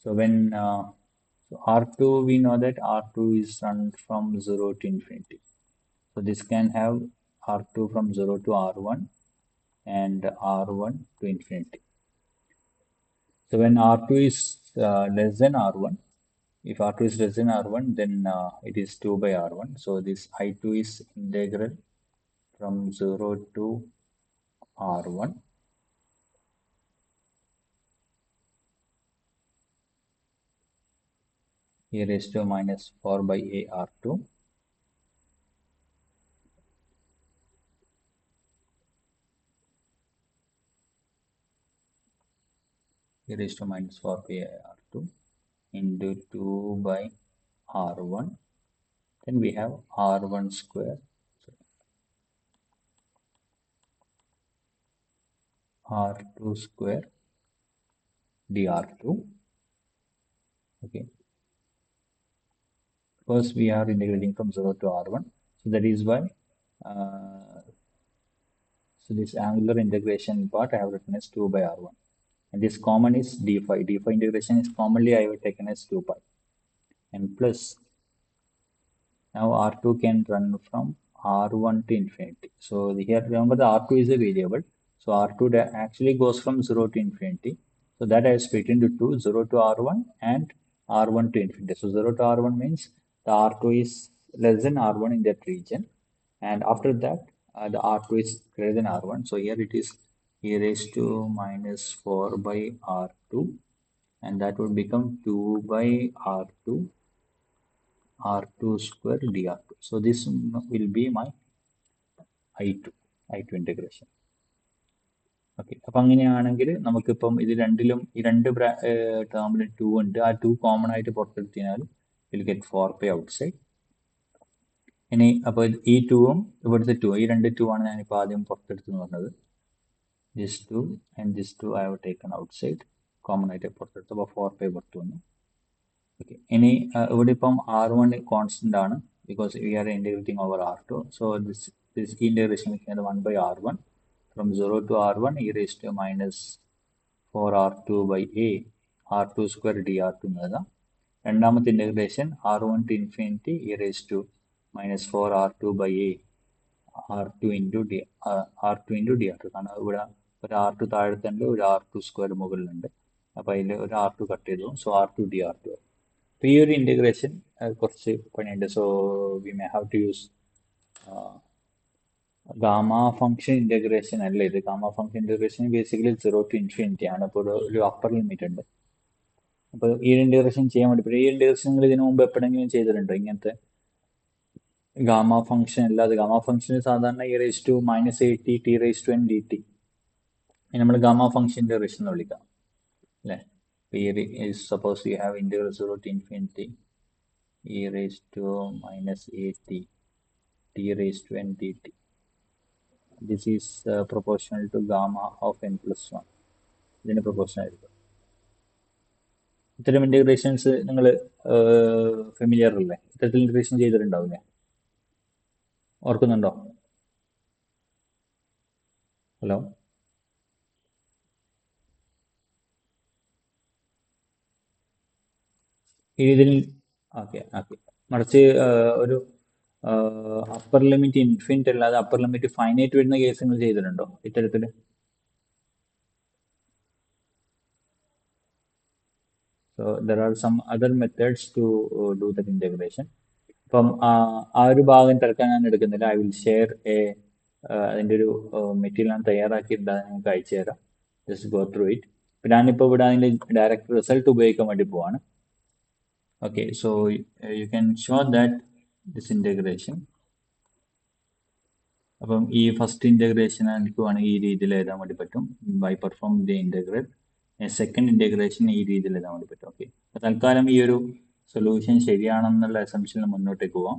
So when so R2, we know that R2 is run from 0 to infinity. So this can have R2 from 0 to R1 and R1 to infinity. So when R2 is less than R1, if R2 is less than R1, then it is 2 by R1. So this I2 is integral from 0 to R1 e raised to minus 4 by a R2 e raised to minus 4 by a R2 into 2 by R1. Then we have R1 square, R2 square dr2. Okay, because we are integrating from 0 to R1. So that is why, so this angular integration part I have written as 2 by R1. And this common is d phi. D phi integration is commonly I have taken as 2 pi. And plus, now R2 can run from R1 to infinity. So here remember the R2 is a variable. So R2 actually goes from 0 to infinity. So that I have split into two, 0 to R1 and R1 to infinity. So 0 to R1 means the R2 is less than R1 in that region. And after that, the R2 is greater than R1. So here it is e raised to minus 4 by R2. And that would become 2 by R2 R2 square dr2. So this will be my I2 integration. Okay അപ്പൊ അങ്ങനെയാണെങ്കിൽ നമുക്കിപ്പം ഇത് രണ്ടിലും ഈ രണ്ട് ടേമിൽ 2 ഉണ്ട്. ആ 2 കോമൺ ആയിട്ട് പുറത്തെടുത്ത് കഴിഞ്ഞാൽ will get 4 pi out side. ഇനി അപ്പോൾ ഈ 2ഉം ഇവിടുത്തെ 2 ഈ രണ്ട് 2 ആണ് ഞാനിപ്പോൾ ആദ്യം പുറത്തെടുത്തെന്ന് പറഞ്ഞത്. This 2 and this 2 I have taken out side, common ആയിട്ട് പുറത്തെടുത്തു. അപ്പോൾ 4 പൈ പുറത്തു വന്നു. Okay. ഇനി ഇവിടെ ഇപ്പം R1 കോൺസ്റ്റന്റ് ആണ്, because we are integrating over R2. So this integration is 1 by R1 from 0 to R1 e raised to minus 4R2 by a R2 square dr2 എന്നതാണ്. രണ്ടാമത്തെ integration R1 to infinity e raised to minus 4R2 by a R2 into dr2. കാരണം ഇവിടെ ഒരു R2 താഴത്തുണ്ട്, ഒരു R2 square മുകളിലുണ്ട്. അപ്പോൾ അതിൽ ഒരു R2 കട്ട് ചെയ്തു. So R2 dr2. അപ്പോൾ ഈ ഒരു ഇൻറ്റഗ്രേഷൻ കുറച്ച് പണിയുണ്ട്. So we may have to use gamma function integration അല്ല ഇത്. Gamma function integration basically 0 to infinity ആണ്. അപ്പോൾ ഒരു അപ്പർ ലിമിറ്റ് ഉണ്ട്. അപ്പോൾ ഈ ഇന്റഗ്രേഷൻ ചെയ്യാൻ വേണ്ടി ഈ ഇന്റഗ്രേഷൻ നിങ്ങൾ ഇതിനു മുമ്പ് എപ്പോഴെങ്കിലും ചെയ്തിട്ടുണ്ടോ ഇങ്ങനത്തെ ഗാമ ഫംഗ്ഷൻ അല്ലാതെ? ഗാമ ഫംഗ്ഷൻ സാധാരണ e⁻t നമ്മൾ ഗാമ ഫംഗ്ഷൻ ഇന്റഗ്രേഷൻ എന്ന് വിളിക്കാം അല്ലേ? Suppose you have integral 0 to infinity e⁻at t n dt. This is proportional to gamma of n+1. ഇതിന് പ്രൊപ്പോർഷൻ ആയിരിക്കും. ഇത്തരം ഇന്റഗ്രേഷൻസ് നിങ്ങൾ ഫെമിലിയർ അല്ലേ? ഇത്തരത്തിൽ ഇന്റഗ്രേഷൻ ചെയ്തിട്ടുണ്ടാവില്ലേ? ഓർക്കുന്നുണ്ടോ? ഹലോ? ഇതിൽ ഓക്കെ ഓക്കെ. മറിച്ച് ഒരു അപ്പർ ലിമിറ്റ് ഇൻഫിനിറ്റ് അല്ലാതെ അപ്പർ ലിമിറ്റ് ഫൈനൈറ്റ് വരുന്ന കേസ് നിങ്ങൾ ചെയ്തിട്ടുണ്ടോ ഇത്തരത്തിൽ? So there are some other methods to do that integration. അപ്പം ആ ഒരു ഭാഗം തിരക്കാൻ ഞാൻ എടുക്കുന്നില്ല. ഐ വിൽ ഷെയർ അതിൻ്റെ ഒരു മെറ്റീരിയൽ ഞാൻ തയ്യാറാക്കിയിട്ടുണ്ട്, അത് നിങ്ങൾക്ക് അയച്ചു തരാം. Just go through it. അപ്പം ഞാനിപ്പോൾ ഇവിടെ അതിൻ്റെ ഡയറക്റ്റ് റിസൾട്ട് ഉപയോഗിക്കാൻ വേണ്ടി പോവാണ്. Okay, so you can show that this integration. അപ്പം ഈ ഫസ്റ്റ് ഇൻറ്റഗ്രേഷൻ എനിക്ക് വേണമെങ്കിൽ ഈ രീതിയിൽ എഴുതാൻ വേണ്ടി പറ്റും. By perform the integral. Second integration ഈ രീതിയിൽ എഴുതാൻ വേണ്ടി പറ്റും. ഓക്കെ, തൽക്കാലം ഈ ഒരു സൊല്യൂഷൻ ശരിയാണെന്നുള്ള അസംഷനിൽ മുന്നോട്ടേക്ക് പോവാം.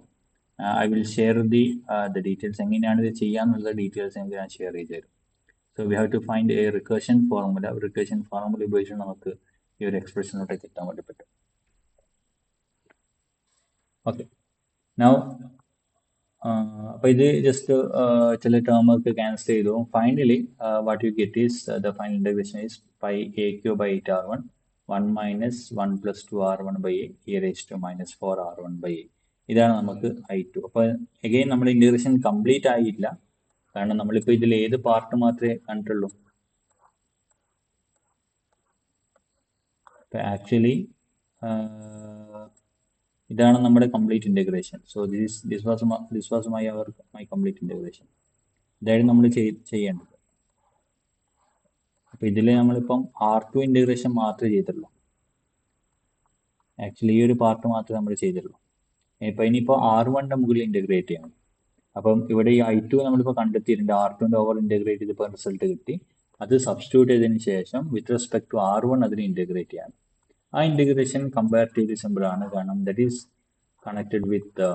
I will share the details. എങ്ങനെയാണ് ഇത് ചെയ്യാന്നുള്ള ഡീറ്റെയിൽസ് എനിക്ക് ഞാൻ ഷെയർ ചെയ്ത് തരും. So we have to find a recursion formula. Recursion formula ഉപയോഗിച്ച് നമുക്ക് ഈ ഒരു എക്സ്പ്രഷനിലോട്ടേക്ക് എത്താൻ വേണ്ടി പറ്റും. ഓക്കെ, നൗ അപ്പോൾ ഇത് ജസ്റ്റ് ചില ടേമൊക്കെ ക്യാൻസൽ ചെയ്തു. Finally what you get is the final integration is pi a cube by 8r1 1 minus 1 plus 2r1 by a e⁻⁻4r1 by a. ഇതാണ് നമുക്ക് I2. അപ്പോൾ അഗെയിൻ നമ്മുടെ ഇൻറ്റഗ്രേഷൻ കംപ്ലീറ്റ് ആയില്ല, കാരണം നമ്മളിപ്പോൾ ഇതിൽ ഏത് പാർട്ട് മാത്രമേ കണ്ടിട്ടുള്ളൂ. അപ്പോൾ ആക്ച്വലി ഇതാണ് നമ്മുടെ complete integration. So this was my complete integration. ഇതായിരുന്നു നമ്മൾ ചെയ്യേണ്ടത്. അപ്പോൾ ഇതിൽ നമ്മളിപ്പം R2 ഇൻറ്റഗ്രേഷൻ മാത്രമേ ചെയ്തിട്ടുള്ളൂ. ആക്ച്വലി ഈ ഒരു പാർട്ട് മാത്രമേ നമ്മൾ ചെയ്തിട്ടുള്ളൂ. ഇനിയിപ്പോൾ R1ൻ്റെ മുകളിൽ ഇൻറ്റഗ്രേറ്റ് ചെയ്യണം. അപ്പം ഇവിടെ ഈ I2 നമ്മളിപ്പോൾ കണ്ടെത്തിയിട്ടുണ്ട്. R2ൻ്റെ ഓവർ ഇൻറ്റഗ്രേറ്റ് ചെയ്തപ്പോൾ റിസൾട്ട് കിട്ടി. അത് സബ്സ്റ്റിറ്റ്യൂട്ട് ചെയ്തതിന് ശേഷം വിത്ത് റെസ്പെക്ട് ടു R1 അതിന് ഇൻറ്റഗ്രേറ്റ് ചെയ്യണം. ആ ഇൻറ്റഗ്രേഷൻ കമ്പാരിറ്റീവ്ലി സിമ്പിൾ ആണ്, കാരണം ദറ്റ് ഈസ് കണക്റ്റഡ് വിത്ത്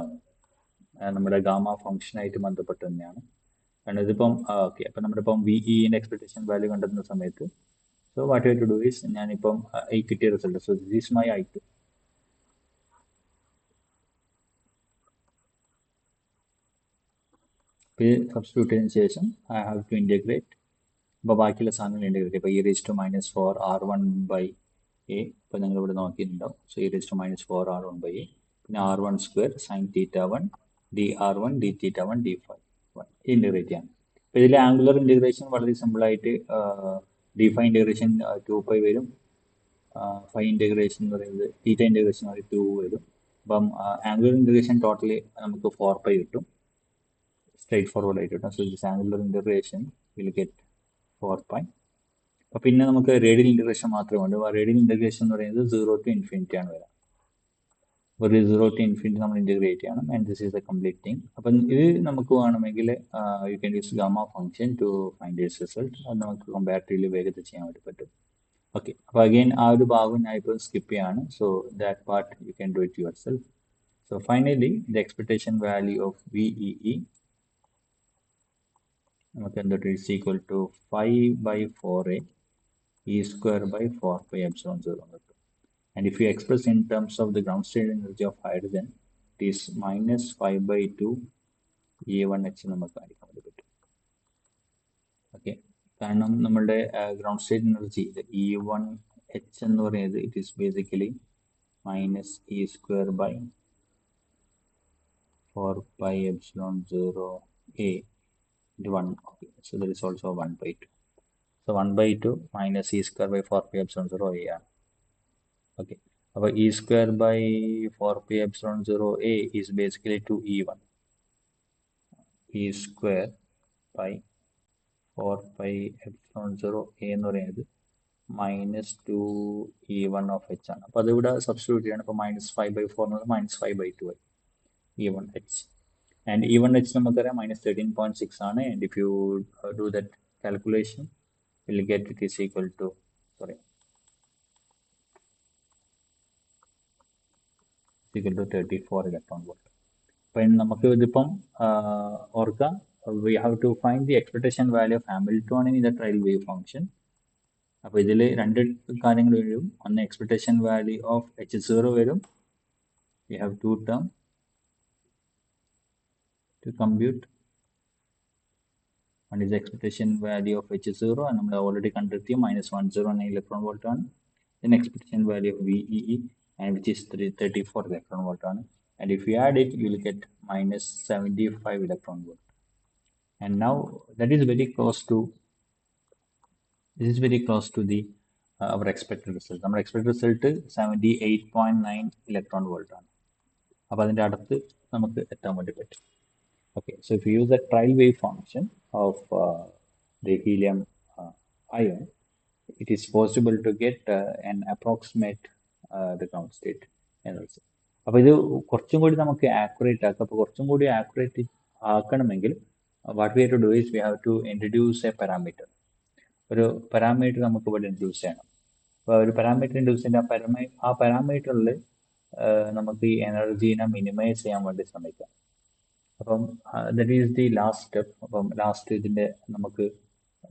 നമ്മുടെ ഗാമ ഫംഗ്ഷനായിട്ട് ബന്ധപ്പെട്ട് തന്നെയാണ്. കാരണം ഇതിപ്പം ഓക്കെ, അപ്പം നമ്മളിപ്പം VEൻ്റെ എക്സ്പെക്ടേഷൻ വാല്യൂ കണ്ടെത്തുന്ന സമയത്ത് so what you to do is, ഞാനിപ്പം ഈ കിട്ടിയ result, so this is my I2. ഇത് സബ്സ്റ്റിറ്റ്യൂട്ട് ചെയ്തതിന് ശേഷം ഐ ഹാവ് ടു ഇൻറ്റഗ്രേറ്റ്. അപ്പോൾ ബാക്കിയുള്ള സാധനങ്ങൾ ഇൻറ്റഗ്രേറ്റ്. ഇപ്പോൾ e⁻⁻4r1 ബൈ എ, ഇപ്പോൾ നിങ്ങൾ ഇവിടെ നോക്കിയിട്ടുണ്ടാവും. സോ e⁻⁻4r1 ബൈ എ, പിന്നെ r1 square sine θ1 dr1 dθ1 d⁵ integrate ചെയ്യാം. അപ്പോൾ ഇതിൽ ആംഗുലർ ഇൻറ്റഗ്രേഷൻ വളരെ സിമ്പിളായിട്ട് d⁵ ഇൻറ്റഗ്രേഷൻ 2π വരും. ഫൈ ഇൻറ്റഗ്രേഷൻ എന്ന് പറയുന്നത് θ ഇൻറ്റഗ്രേഷൻ 2 വരും. അപ്പം ആംഗുലർ ഇൻറ്റഗ്രേഷൻ ടോട്ടലി നമുക്ക് 4π കിട്ടും. സ്ട്രേറ്റ് ഫോർവേഡ് ആയിട്ട് കിട്ടും. So this angular integration will get 4π. അപ്പോൾ പിന്നെ നമുക്ക് റേഡിയൽ ഇൻറ്റഗ്രേഷൻ മാത്രമേ ഉള്ളൂ. ആ റേഡിയൽ ഇൻറ്റഗ്രേഷൻ എന്ന് പറയുന്നത് 0 to infinity ആണ് വരാം. അപ്പോൾ 0 to infinity നമ്മൾ ഇൻറ്റഗ്രേറ്റ് ചെയ്യണം. And this is the complete thing. അപ്പം ഇത് നമുക്ക് വേണമെങ്കിൽ you can use gamma function to find this result. അത് നമുക്ക് കമ്പാരിറ്റീവ്ലി വേഗത്തിൽ ചെയ്യാൻ വേണ്ടി പറ്റും. ഓക്കെ, അപ്പോൾ അഗെയിൻ ആ ഒരു ഭാഗം ഞാൻ ഇപ്പോൾ സ്കിപ്പ് ചെയ്യാണ്. So that part you can do it yourself. So finally the expectation value of VEE നമുക്ക് എന്തൊട്ട് is equal to 5/4a e square by 4π epsilon 0 കിട്ടും. And if you express in terms of the ground state energy of hydrogen, it is minus 5/2 A1H നമുക്ക് കാണിക്കാൻ വേണ്ടി പറ്റും. Okay, കാരണം നമ്മളുടെ ground state energy E1H എന്ന് പറയുന്നത് it is basically minus E square by 4π epsilon 0 A into 1. Okay, so there is also 1/2. So 1/2 minus E square by 4π epsilon 0 A ആണ്. Okay, അപ്പോൾ e square by 4 pi epsilon 0 a is basically 2e1. E square by 4 pi epsilon 0 a എന്ന് പറയുന്നത് -2e1 ആണ്. അപ്പോൾ അതിവിടെ substitute ചെയ്യണം. അപ്പോൾ -5/4 എന്നത് -5/2 ആയി e1h. And e1h നമുക്കറിയാം -13.6 ആണ്. And if you do that calculation, you'll get it is equal to, sorry, equal to 34 electron volt. അപ്പം നമുക്ക് ഇതിപ്പം ഓർക്കാം, we have to find the expectation value of Hamiltonian in the trial wave function. അപ്പോൾ ഇതിൽ രണ്ട് കാര്യങ്ങൾ വരും. ഒന്ന് expectation value of h0 വരും. We have two term to compute. One is the expectation value of h0 and നമ്മൾ already കണ്ടെത്തിയ -109 electron volt ആണ്. Then expectation value of VEE, and which is 34 electron volt ആണ്. And if you add it, you will get -75 electron volt. And now that is very close to, this is very close to the our expected result. Our expected result 78.9 electron volt ആണ്. അപ്പോൾ അതിൻ്റെ അടുത്ത് നമുക്ക് എത്താൻ വേണ്ടി പറ്റും. Okay, so if you use the trial wave function of the helium ion, it is possible to get an approximate the ground state energy. അപ്പോൾ ഇത് കുറച്ചും കൂടി നമുക്ക് ആക്യുറേറ്റ് ആക്കാം. അപ്പോൾ കുറച്ചും കൂടി ആക്യുറേറ്റ് ആക്കണമെങ്കിൽ what we have to do is we have to introduce a parameter. ഒരു പാരാമീറ്റർ നമുക്ക് ഇവിടെ ഇൻട്രൊഡ്യൂസ് ചെയ്യണം. അപ്പോൾ ഒരു പാരാമീറ്റർ ഇൻട്രൊഡ്യൂസ് ചെയ്യുന്ന ആ പാരാമീറ്ററിൽ നമുക്ക് ഈ എനർജീനെ മിനിമൈസ് ചെയ്യാൻ വേണ്ടി ശ്രമിക്കാം. അപ്പം that is the last step. അപ്പം ലാസ്റ്റ് ഇതിൻ്റെ നമുക്ക്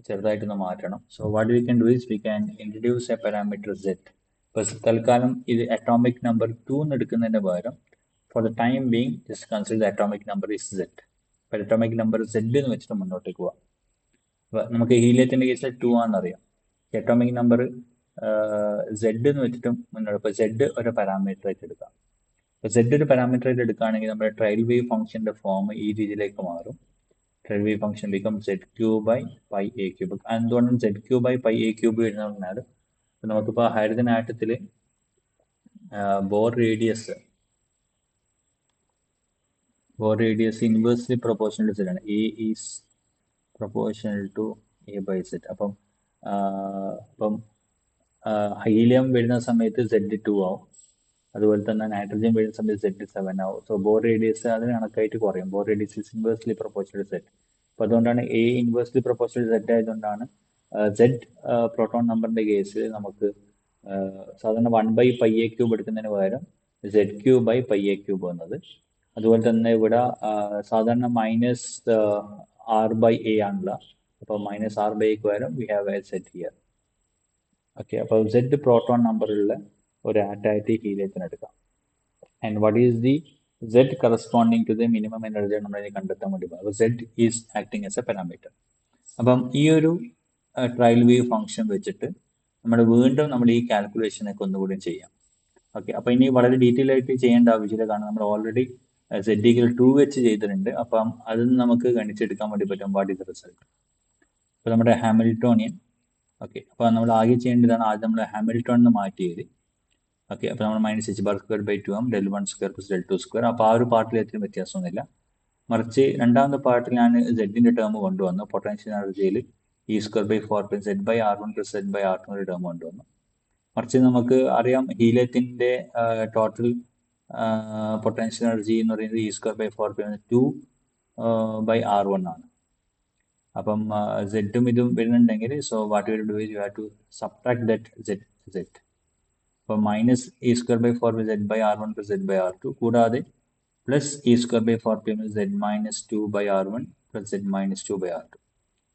ചെറുതായിട്ടൊന്ന് മാറ്റണം. So what we can do is we can introduce a parameter set. ഇപ്പോൾ തൽക്കാലം ഇത് അറ്റോമിക് നമ്പർ 2 എന്ന് എടുക്കുന്നതിന് പകരം for the time being just consider the atomic number is set. അപ്പോൾ അറ്റോമിക് നമ്പർ സെഡ് എന്ന് വെച്ചിട്ട് മുന്നോട്ടേക്ക് പോവാം. അപ്പോൾ നമുക്ക് ഹീലിയത്തിൻ്റെ കേസിൽ 2 ആണെന്നറിയാം. അറ്റോമിക് നമ്പർ സെഡ് എന്ന് വെച്ചിട്ട് മുന്നോട്ട്. ഇപ്പോൾ സെഡ് ഒരു പാരാമീറ്റർ ആയിട്ട് എടുക്കാം. അപ്പോൾ സെഡ് ഒരു പാരാമീറ്റർ ആയിട്ട് എടുക്കുകയാണെങ്കിൽ നമ്മുടെ ട്രയൽ വേവ് ഫംഗ്ഷൻ്റെ ഫോം ഈ രീതിയിലേക്ക് മാറും. Trial wave function become z3/πa³. എന്തുകൊണ്ടാണ് z3/πa³ വരുന്നത് പറഞ്ഞാൽ നമുക്കിപ്പോൾ ഹൈഡ്രജൻ ആറ്റത്തിൽ Bohr radius inversely proportional to z ആണ്. a is proportional to a/z. അപ്പം ഹീലിയം വരുന്ന സമയത്ത് z2 ആവും. അതുപോലെ തന്നെ നൈട്രജൻ വരുന്ന സമയത്ത് z7 ആവും. സോ ബോർ റേഡിയസ് അതിന് കണക്കായിട്ട് കുറയും. Bohr radius is inversely proportional to z. അപ്പോൾ അതുകൊണ്ടാണ് a inversely proportional to z ആയതുകൊണ്ടാണ് z പ്രോട്ടോൺ നമ്പറിന്റെ കേസിൽ നമുക്ക് സാധാരണ 1/πa³ എടുക്കുന്നതിന് പകരം z3/πa³ വന്നത്. അതുപോലെ തന്നെ ഇവിടെ സാധാരണ -r/a ആണല്ലോ. അപ്പോൾ -r/a പകരം we have a z here. Okay, അപ്പോൾ z പ്രോട്ടോൺ നമ്പറുള്ള ഒരു ആറ്റായിട്ട് ഹീലിയത്തിന് എടുക്കാം. And what is the z corresponding to the minimum energy നമ്മളതിനെ കണ്ടെത്താൻ വേണ്ടി പോകും. അപ്പോൾ z is acting as a parameter. അപ്പം ഈ ഒരു ട്രയൽ വേവ് ഫംഗ്ഷൻ വെച്ചിട്ട് വീണ്ടും നമ്മൾ ഈ കാൽക്കുലേഷനൊക്കെ ഒന്നുകൂടി ചെയ്യാം. ഓക്കെ, അപ്പോൾ ഇനി വളരെ ഡീറ്റെയിൽ ആയിട്ട് ചെയ്യേണ്ട ആവശ്യമില്ല, കാരണം നമ്മൾ ഓൾറെഡി z=2 വെച്ച് ചെയ്തിട്ടുണ്ട്. അപ്പം അതിന് നമുക്ക് ഗണിച്ചെടുക്കാൻ വേണ്ടി പറ്റും വാട്ട് ഈസ് ദ റിസൾട്ട്. അപ്പോൾ നമ്മുടെ ഹാമിൽട്ടോണിയൻ, ഓക്കെ, അപ്പോൾ നമ്മൾ ആകെ ചെയ്യേണ്ടതാണ് ആദ്യം നമ്മൾ ഹാമിൽട്ടോൺ എന്ന് മാറ്റിയത്. ഓക്കെ, അപ്പോൾ നമ്മൾ -h⁻²/2m del1² + del2². അപ്പോൾ ആ ഒരു പാർട്ടിൽ എത്തിയും വ്യത്യാസമൊന്നുമില്ല. മറിച്ച് രണ്ടാമത്തെ പാർട്ടിൽ ഞാൻ z-ന്റെ ടേം കൊണ്ടുവന്നു. പൊട്ടൻഷ്യൽ എനർജിയിൽ e²/4 z/r1 + z/r2 ഒരു ടേം കൊണ്ടുവന്നു. മറിച്ച് നമുക്ക് അറിയാം ഹീലിയത്തിന്റെ ടോട്ടൽ പൊട്ടൻഷ്യൽ എനർജി എന്ന് പറയുന്നത് e²/4 2/r1 ആണ്. അപ്പം z-ഉം ഇതും വരുന്നുണ്ടെങ്കിൽ so what you do is you have to subtract that z. അപ്പോൾ -e²/4 z/r1 + z/r2 കൂടാതെ plus e²/4 z-2/r1 + z-2/r2.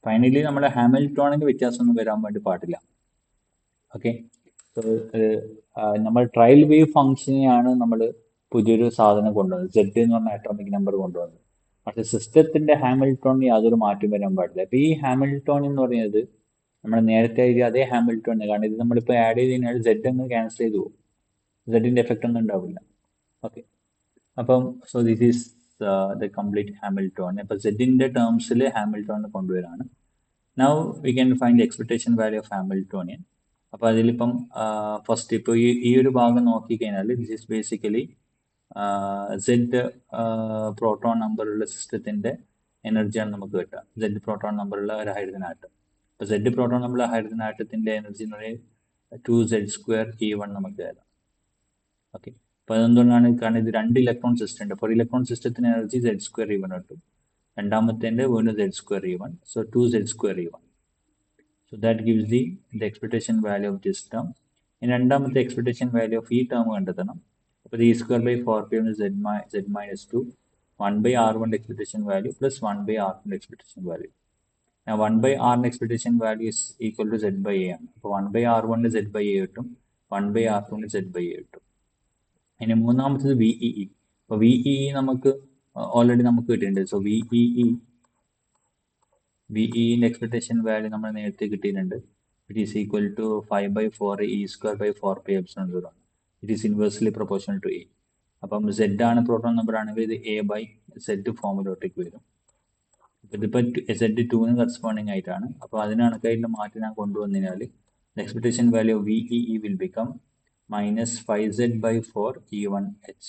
Finally നമ്മുടെ ഹാമിൽട്ടോണിന് വ്യത്യാസമൊന്നും വരാൻ വേണ്ടി പാടില്ല. ഓക്കെ, സോ നമ്മൾ ട്രയൽ വേവ് ഫംഗ്ഷനെയാണ് നമ്മൾ പുതിയൊരു സാധനം കൊണ്ടുവന്നത്, z എന്ന് പറഞ്ഞ അറ്റോമിക് നമ്പർ കൊണ്ടുവന്നത്. പക്ഷേ സിസ്റ്റത്തിന്റെ ഹാമിൽട്ടോണിന് യാതൊരു മാറ്റം വരാൻ പാടില്ല. അപ്പോൾ ഈ ഹാമിൽട്ടോൺ എന്ന് പറയുന്നത് നമ്മൾ നേരത്തെ എഴുതിയ അതേ ഹാമിൽട്ടോൺ, കാരണം ഇത് നമ്മളിപ്പോൾ ആഡ് ചെയ്ത് കഴിഞ്ഞാൽ z അങ്ങ് ക്യാൻസൽ ചെയ്തു പോകും, z-ന്റെ എഫക്റ്റ് ഒന്നും ഉണ്ടാവില്ല. ഓക്കെ, അപ്പം so this is the complete Hamilton. അപ്പോൾ z-ന്റെ ടേംസിൽ ഹാമിൽട്ടോണിനെ കൊണ്ടുവരാണ്. Now we can find the expectation value of Hamiltonian. അപ്പോൾ അതിലിപ്പം ഫസ്റ്റ് ഇപ്പോൾ ഈ ഒരു ഭാഗം നോക്കിക്കഴിഞ്ഞാൽ this is basically Z proton നമ്പറുള്ള സിസ്റ്റത്തിന്റെ എനർജിയാണ് നമുക്ക് കിട്ടുക. സെഡ് പ്രോട്ടോൺ നമ്പറുള്ള ഒരു ഹൈഡ്രജൻ ആറ്റം. അപ്പോൾ സെഡ് പ്രോട്ടോൺ നമ്പറുള്ള ഹൈഡ്രജൻ ആറ്റത്തിന്റെ എനർജി എന്ന് പറയുന്നത് 2Z²E1 നമുക്ക് എഴുതാം. ഓക്കെ, അപ്പോൾ അതെന്തുകൊണ്ടാണ്? കാരണം ഇത് 2 ഇലക്ട്രോൺ സിസ്റ്റം ഉണ്ട്. ഫോർ ഇലക്ട്രോൺ സിസ്റ്റത്തിന് എനർജി Z²E1 കിട്ടും. രണ്ടാമത്തേൻ്റെ വീണ്ടും Z²E1, so 2Z²E1. So that gives the expectation value of this term. ഇനി രണ്ടാമത്തെ എക്സ്പെക്ടേഷൻ വാല്യൂ ഓഫ് ഈ ടേം കണ്ടെത്തണം. അപ്പോൾ ഈ square by 4π z minus 2 1/r1 expectation value plus 1/r2 expectation value. 1/r expectation value is equal to z/a ആണ്. അപ്പോൾ 1/r1 z/a കിട്ടും, 1/r2 z/a കിട്ടും. ഇനി മൂന്നാമത്തത് VEE. അപ്പോൾ VEE നമുക്ക് ഓൾറെഡി നമുക്ക് കിട്ടിയിട്ടുണ്ട്. സോ VEന്റെ എക്സ്പെക്ടേഷൻ വാല്യൂ നമ്മൾ നേരത്തെ കിട്ടിയിട്ടുണ്ട്. It is equal to 5/4 E²/4πε0 ആണ്. It is inversely proportional to എ. അപ്പം സെഡ് ആണ് പ്രോട്ടോൺ നമ്പർ ആണെങ്കിൽ ഇത് A/Z ഫോമിലോട്ടേക്ക് വരും. അപ്പോൾ ഇതിപ്പോൾ Z2ന് കറസ്പോണ്ടിങ് ആയിട്ടാണ്. അപ്പോൾ അതിനാണ് കയ്യിൽ മാറ്റി ഞാൻ കൊണ്ടുവന്നതിനാൽ expectation value of VEE will become -5Z/4 E1H.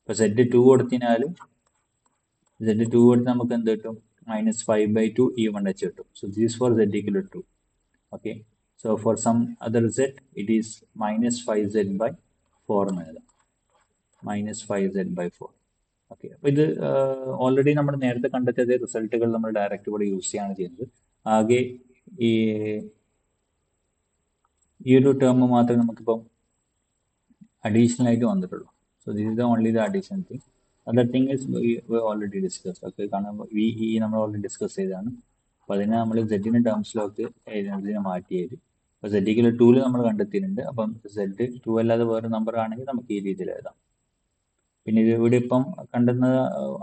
ഇപ്പോൾ Z2 കൊടുത്തിനാൽ നമുക്ക് എന്ത് കിട്ടും? -5/2 E1H കിട്ടും. So this is for Z equal to 2. Okay. So for some other Z, it is -5Z/4 എന്ന് എഴുതാം. -5Z/4. ഓക്കെ, അപ്പോൾ ഇത് ഓൾറെഡി നമ്മൾ നേരത്തെ കണ്ടെത്തിയ റിസൾട്ടുകൾ നമ്മൾ ഡയറക്റ്റ് ഇവിടെ യൂസ് ചെയ്യാണ് ചെയ്യുന്നത്. ആകെ ഈ ഒരു ടേം മാത്രമേ നമുക്കിപ്പം അഡീഷണൽ ആയിട്ട് വന്നിട്ടുള്ളൂ. So this is the only the addition thing. Other thing is we already discussed. Okay, കാരണം VE നമ്മൾ ഓൾറെഡി ഡിസ്കസ് ചെയ്തതാണ്. അപ്പോൾ അതിനെ നമ്മൾ സെഡിൻ്റെ ടേംസിലൊക്കെ എനർജിനെ മാറ്റിയത്. അപ്പോൾ Z2 നമ്മൾ കണ്ടെത്തിയിട്ടുണ്ട്. അപ്പം Z2 അല്ലാതെ വേറെ നമ്പർ ആണെങ്കിൽ നമുക്ക് ഈ രീതിയിൽ എഴുതാം. പിന്നെ ഇത് ഇവിടെ ഇപ്പം കണ്ടെത്തുന്ന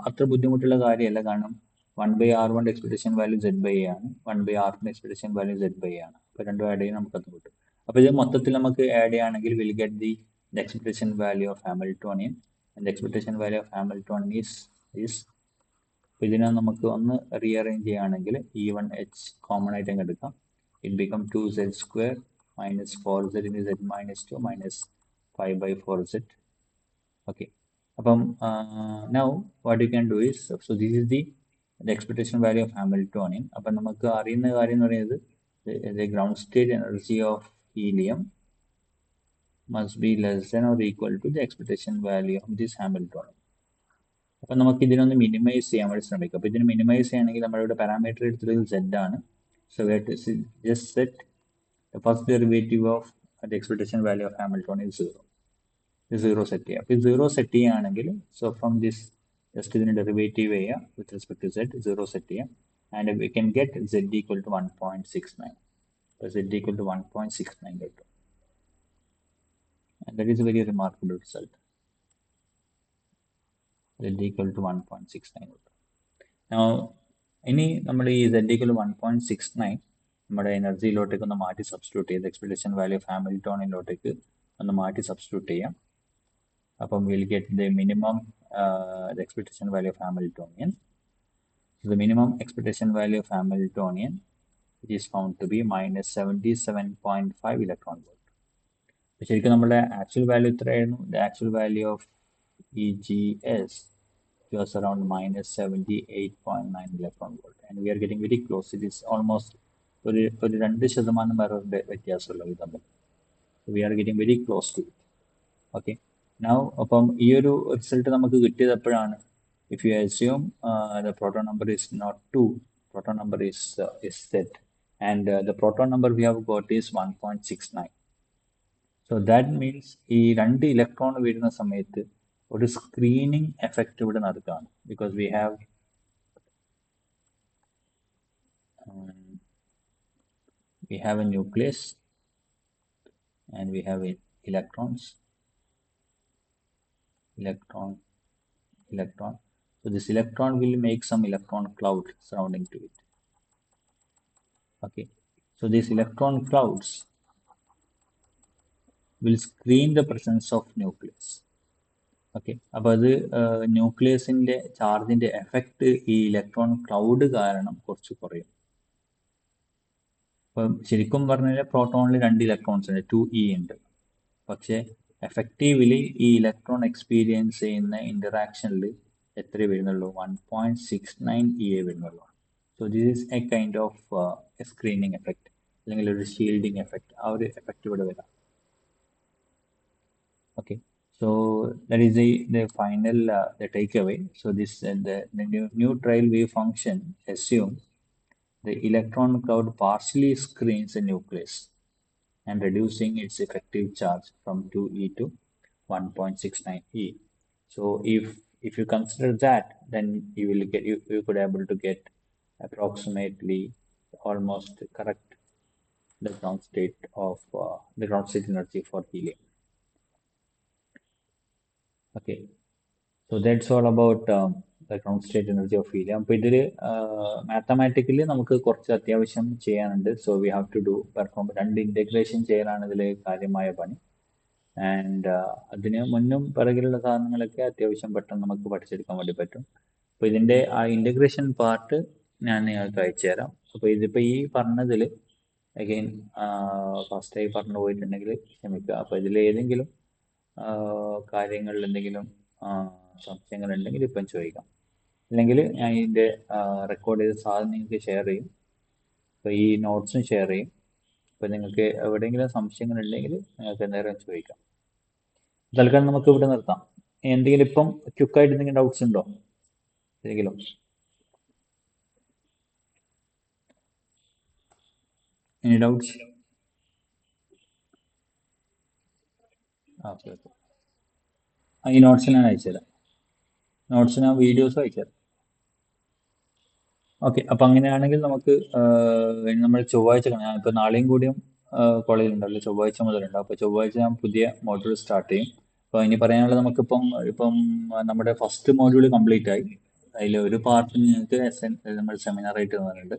അത്ര ബുദ്ധിമുട്ടുള്ള കാര്യമല്ല. കാരണം 1/r1 എക്സ്പെക്ടേഷൻ വാല്യൂ Z/a ആണ്, 1/r2 എക്സ്പെക്ടേഷൻ വാല്യൂ Z/a ആണ്. അപ്പോൾ രണ്ടും ആഡ് ചെയ്ത് നമുക്കത് കിട്ടും. അപ്പോൾ ഇത് മൊത്തത്തിൽ നമുക്ക് ആഡ് ചെയ്യുകയാണെങ്കിൽ will get the expectation value of Hamiltonian, and the expectation value of Hamiltonian is ഇതിനെ നമുക്ക് ഒന്ന് റീഅറേഞ്ച് ചെയ്യുകയാണെങ്കിൽ E1H കോമൺ ആയിട്ട് അങ്ങ് എടുക്കാം. It become 2Z² - 4Z into Z minus 2 minus 5/4Z. Okay, അപ്പം now what you can do is, so this is the expectation value of Hamiltonian. അപ്പം നമുക്ക് അറിയുന്ന കാര്യം എന്ന് പറയുന്നത് the ground state energy of helium must be less than or equal to the expectation value of this Hamiltonian. അപ്പം നമുക്ക് ഇതിനൊന്ന് minimise ചെയ്യാൻ വേണ്ടി ശ്രമിക്കാം. അപ്പോൾ ഇതിന് മിനിമൈസ് ചെയ്യണമെങ്കിൽ നമ്മളിവിടെ പാരാമീറ്റർ എടുത്തിട്ടുള്ളത് Z ആണ്. So we have to just set the first derivative of the expectation value of Hamiltonian is 0. 0 set ചെയ്യുക. അപ്പോൾ 0 സെറ്റ് ചെയ്യുകയാണെങ്കിൽ സോ ഫ്രം ദിസ് ജസ്റ്റ് ഇതിന് ഡെറിവേറ്റീവ് ചെയ്യുക with respect to Z, 0 set ചെയ്യാം. And we can get Z equal to 1.69. അപ്പോൾ Z equal to 1.69 കിട്ടും. And that is a very remarkable result. Z equal to 1.69. Now, ഇനി നമ്മൾ ഈ Z equal to 1.69 നമ്മുടെ എനർജിയിലോട്ടേക്ക് ഒന്ന് മാറ്റി സബ്സ്റ്റിറ്റ്യൂട്ട് ചെയ്ത് എക്സ്പെക്ടേഷൻ വാല്യൂ ഓഫ് ഹാമിൽട്ടോണിലോട്ടേക്ക് ഒന്ന് മാറ്റി സബ്സ്റ്റിറ്റ്യൂട്ട് ചെയ്യാം. അപ്പം will get the minimum the expectation value of Hamiltonian. So the minimum expectation value of Hamiltonian is found to be -77.5 electron volt. ശരിക്കും നമ്മുടെ ആക്ച്വൽ വാല്യൂ എത്രയായിരുന്നു? The actual value of EGS was around -78.9 electron volt, and we are getting very close. It is almost ഒരു 2% വരെ വ്യത്യാസമുള്ളത് ഇത് തമ്മിൽ. We are getting very close to it. Okay. Now, അപ്പം ഈ ഒരു റിസൾട്ട് നമുക്ക് കിട്ടിയത് എപ്പോഴാണ്? If you assume the proton number is not 2, proton number is Z, and the proton number we have got is 1.69. So that means ഈ 2 electron വീഴുന്ന സമയത്ത് ഒരു സ്ക്രീനിങ് എഫക്റ്റ് ഇവിടെ നടക്കുകയാണ്. Because we have a nucleus and we have electrons, electron. So this electron will make some electron cloud surrounding to it. Okay, so these electron clouds will screen the presence of nucleus. Okay, അപ്പോൾ അത് ന്യൂക്ലിയസിൻ്റെ ചാർജിൻ്റെ effect ഈ electron cloud കാരണം കുറച്ച് കുറയും. അപ്പം ശരിക്കും പറഞ്ഞാൽ പ്രോട്ടോണിൽ 2 electrons ഉണ്ട്, 2e ഉണ്ട്. പക്ഷേ എഫക്റ്റീവ്ലി ഈ ഇലക്ട്രോൺ എക്സ്പീരിയൻസ് ചെയ്യുന്ന ഇന്ററാക്ഷനിൽ എത്ര വരുന്നുള്ളൂ? 1.69 വരുന്നുള്ളൂ. So this is A kind of screening effect, അല്ലെങ്കിൽ ഒരു ഷീൽഡിങ് എഫക്റ്റ്. ആ ഒരു എഫക്റ്റ് ഇവിടെ വരാം. Okay, so that is the final the takeaway. So this the new trial wave function assumes the electron cloud partially screens the nucleus and reducing its effective charge from 2e to 1.69e. So if you consider that, then you will get you could able to get approximately almost correct the ground state of the ground state energy for helium. Okay, so that's all about the ground state energy of helium. അപ്പോൾ ഇതിൽ mathematically നമുക്ക് കുറച്ച് അത്യാവശ്യം ചെയ്യാനുണ്ട്. So we have to do perform 2 integration ചെയ്യലാണ് ഇതിൽ കാര്യമായ പണി. ആൻഡ് അതിന് മുന്നും പിറകിലുള്ള സാധനങ്ങളൊക്കെ അത്യാവശ്യം പെട്ടെന്ന് നമുക്ക് പഠിച്ചെടുക്കാൻ വേണ്ടി പറ്റും. അപ്പോൾ ഇതിൻ്റെ ആ ഇൻറ്റഗ്രേഷൻ പാർട്ട് ഞാൻ നിങ്ങൾക്ക് അയച്ചു തരാം. അപ്പോൾ ഇതിപ്പോൾ ഈ പറഞ്ഞതിൽ അഗെയിൻ ഫസ്റ്റായി പറഞ്ഞു പോയിട്ടുണ്ടെങ്കിൽ ക്ഷമിക്കുക. അപ്പോൾ ഇതിൽ ഏതെങ്കിലും കാര്യങ്ങളിൽ എന്തെങ്കിലും സംശയങ്ങൾ ഉണ്ടെങ്കിൽ ഇപ്പം ചോദിക്കാം. അല്ലെങ്കിൽ ഞാൻ ഇതിൻ്റെ റെക്കോർഡ് ചെയ്ത സാധനം നിങ്ങൾക്ക് ഷെയർ ചെയ്യും. അപ്പോൾ ഈ നോട്ട്സും ഷെയർ ചെയ്യും. അപ്പോൾ നിങ്ങൾക്ക് എവിടെയെങ്കിലും സംശയങ്ങൾ ഉണ്ടെങ്കിൽ നിങ്ങൾക്ക് എന്തെങ്കിലും ചോദിക്കാം. തൽക്കാലം നമുക്ക് ഇവിടെ നിർത്താം. എന്തെങ്കിലും ഇപ്പം ക്വിക്കായിട്ട് എന്തെങ്കിലും ഡൗട്ട്സ് ഉണ്ടോ? എന്തെങ്കിലും എനി ഡൗട്ട്സ്? ഓക്കെ ഓക്കെ, ഈ നോട്ട്സ് ഞാൻ അയച്ചുതരാം. നോട്ട്സ് ഞാൻ വീഡിയോസും അയച്ചുതരാം. ഓക്കെ, അപ്പം അങ്ങനെയാണെങ്കിൽ നമുക്ക് നമ്മൾ ചൊവ്വാഴ്ച ഞാൻ ഇപ്പോൾ നാളെയും കൂടിയും കോളേജിലുണ്ടല്ലോ, ചൊവ്വാഴ്ച മുതലുണ്ട്. അപ്പോൾ ചൊവ്വാഴ്ച ഞാൻ പുതിയ മോഡ്യൂൾ സ്റ്റാർട്ട് ചെയ്യും. അപ്പോൾ ഇനി പറയാനുള്ളത് നമുക്കിപ്പം നമ്മുടെ ഫസ്റ്റ് മോഡ്യൂൾ കംപ്ലീറ്റ് ആയി. അതിൽ ഒരു പാർട്ട് നിങ്ങൾക്ക് നമ്മൾ സെമിനാറായിട്ട് തന്നിട്ടുണ്ട്.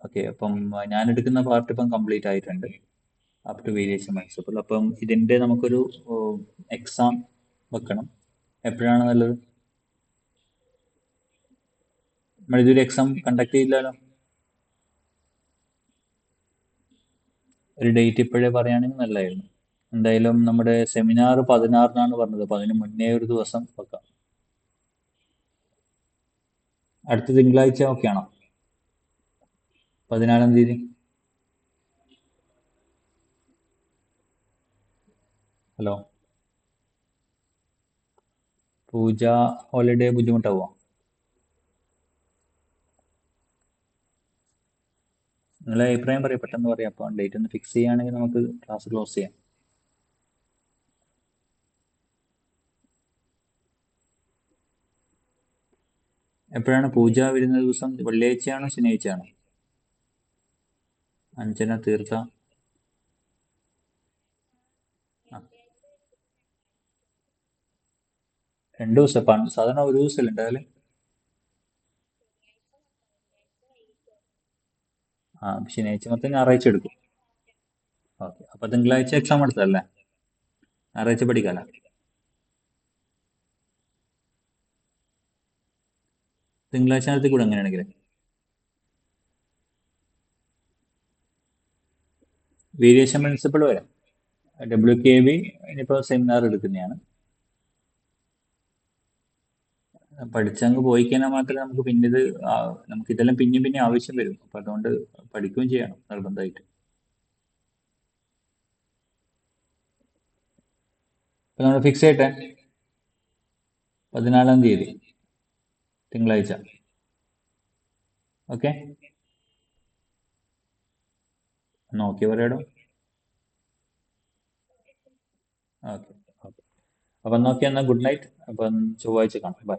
ഓക്കെ, അപ്പം ഞാൻ എടുക്കുന്ന പാർട്ട് ഇപ്പം കംപ്ലീറ്റ് ആയിട്ടുണ്ട് അപ് ടു വേരിയേഷൻ പ്രിൻസിപ്പിൾ. അപ്പം ഇതിൻ്റെ നമുക്കൊരു എക്സാം വെക്കണം. എപ്പോഴാണ് നല്ലത്? നമ്മളിതൊരു എക്സാം കണ്ടക്ട് ചെയ്യില്ലല്ലോ. ഒരു ഡേറ്റ് ഇപ്പോഴേ പറയുകയാണെങ്കിൽ നല്ലതായിരുന്നു. എന്തായാലും നമ്മുടെ സെമിനാർ 16-നാണ് പറഞ്ഞത്, അപ്പോൾ അതിന് മുന്നേ ഒരു ദിവസം വെക്കാം. അടുത്ത തിങ്കളാഴ്ച ഓക്കെ ആണോ? 14-ാം തീയതി. ഹലോ, പൂജ ഹോളിഡേ ബുദ്ധിമുട്ടാവോ? നിങ്ങളെ അഭിപ്രായം പറയാം, പെട്ടെന്ന് പറയാം. അപ്പോൾ ഡേറ്റ് ഒന്ന് ഫിക്സ് ചെയ്യുകയാണെങ്കിൽ നമുക്ക് ക്ലാസ് ക്ലോസ് ചെയ്യാം. എപ്പോഴാണ് പൂജ വരുന്ന ദിവസം? വെള്ളിയാഴ്ചയാണോ ശനിയാഴ്ചയാണോ? 5-ന് തീർത്ത 2 ദിവസം. സാധാരണ ഒരു ദിവസമല്ലേ ഉണ്ടാവില്ലേ? ശനിയാഴ്ച മൊത്തം ഞായറാഴ്ച എടുക്കും. ഓക്കെ, അപ്പോൾ തിങ്കളാഴ്ച എക്സാം എടുത്തല്ലേ? ഞായറാഴ്ച പഠിക്കാമല്ലോ. തിങ്കളാഴ്ച നടത്തി കൂടെ എങ്ങനെയാണെങ്കിൽ വേരിയേഷൻ പ്രിൻസിപ്പിൾ വരാം. WKB ഇനിയിപ്പോൾ സെമിനാർ എടുക്കുന്നതാണ്. പഠിച്ചങ്ങ് പോയി കഴിഞ്ഞാൽ മാത്രമേ നമുക്ക് പിന്നെ ഇത് നമുക്ക് ഇതെല്ലാം പിന്നെയും പിന്നെ ആവശ്യം വരും. അപ്പം അതുകൊണ്ട് പഠിക്കുകയും ചെയ്യണം നിർബന്ധമായിട്ട്. അപ്പം നമ്മൾ ഫിക്സ് ചെയ്യട്ടെ, 14-ാം തീയതി തിങ്കളാഴ്ച. ഓക്കെ, എന്നാൽ ഓക്കെ പറയാടോ. ഓക്കെ ഓക്കെ, അപ്പം നോക്കിയാൽ എന്നാൽ ഗുഡ് നൈറ്റ്. അപ്പം ചൊവ്വാഴ്ച കാണാം. ബൈ.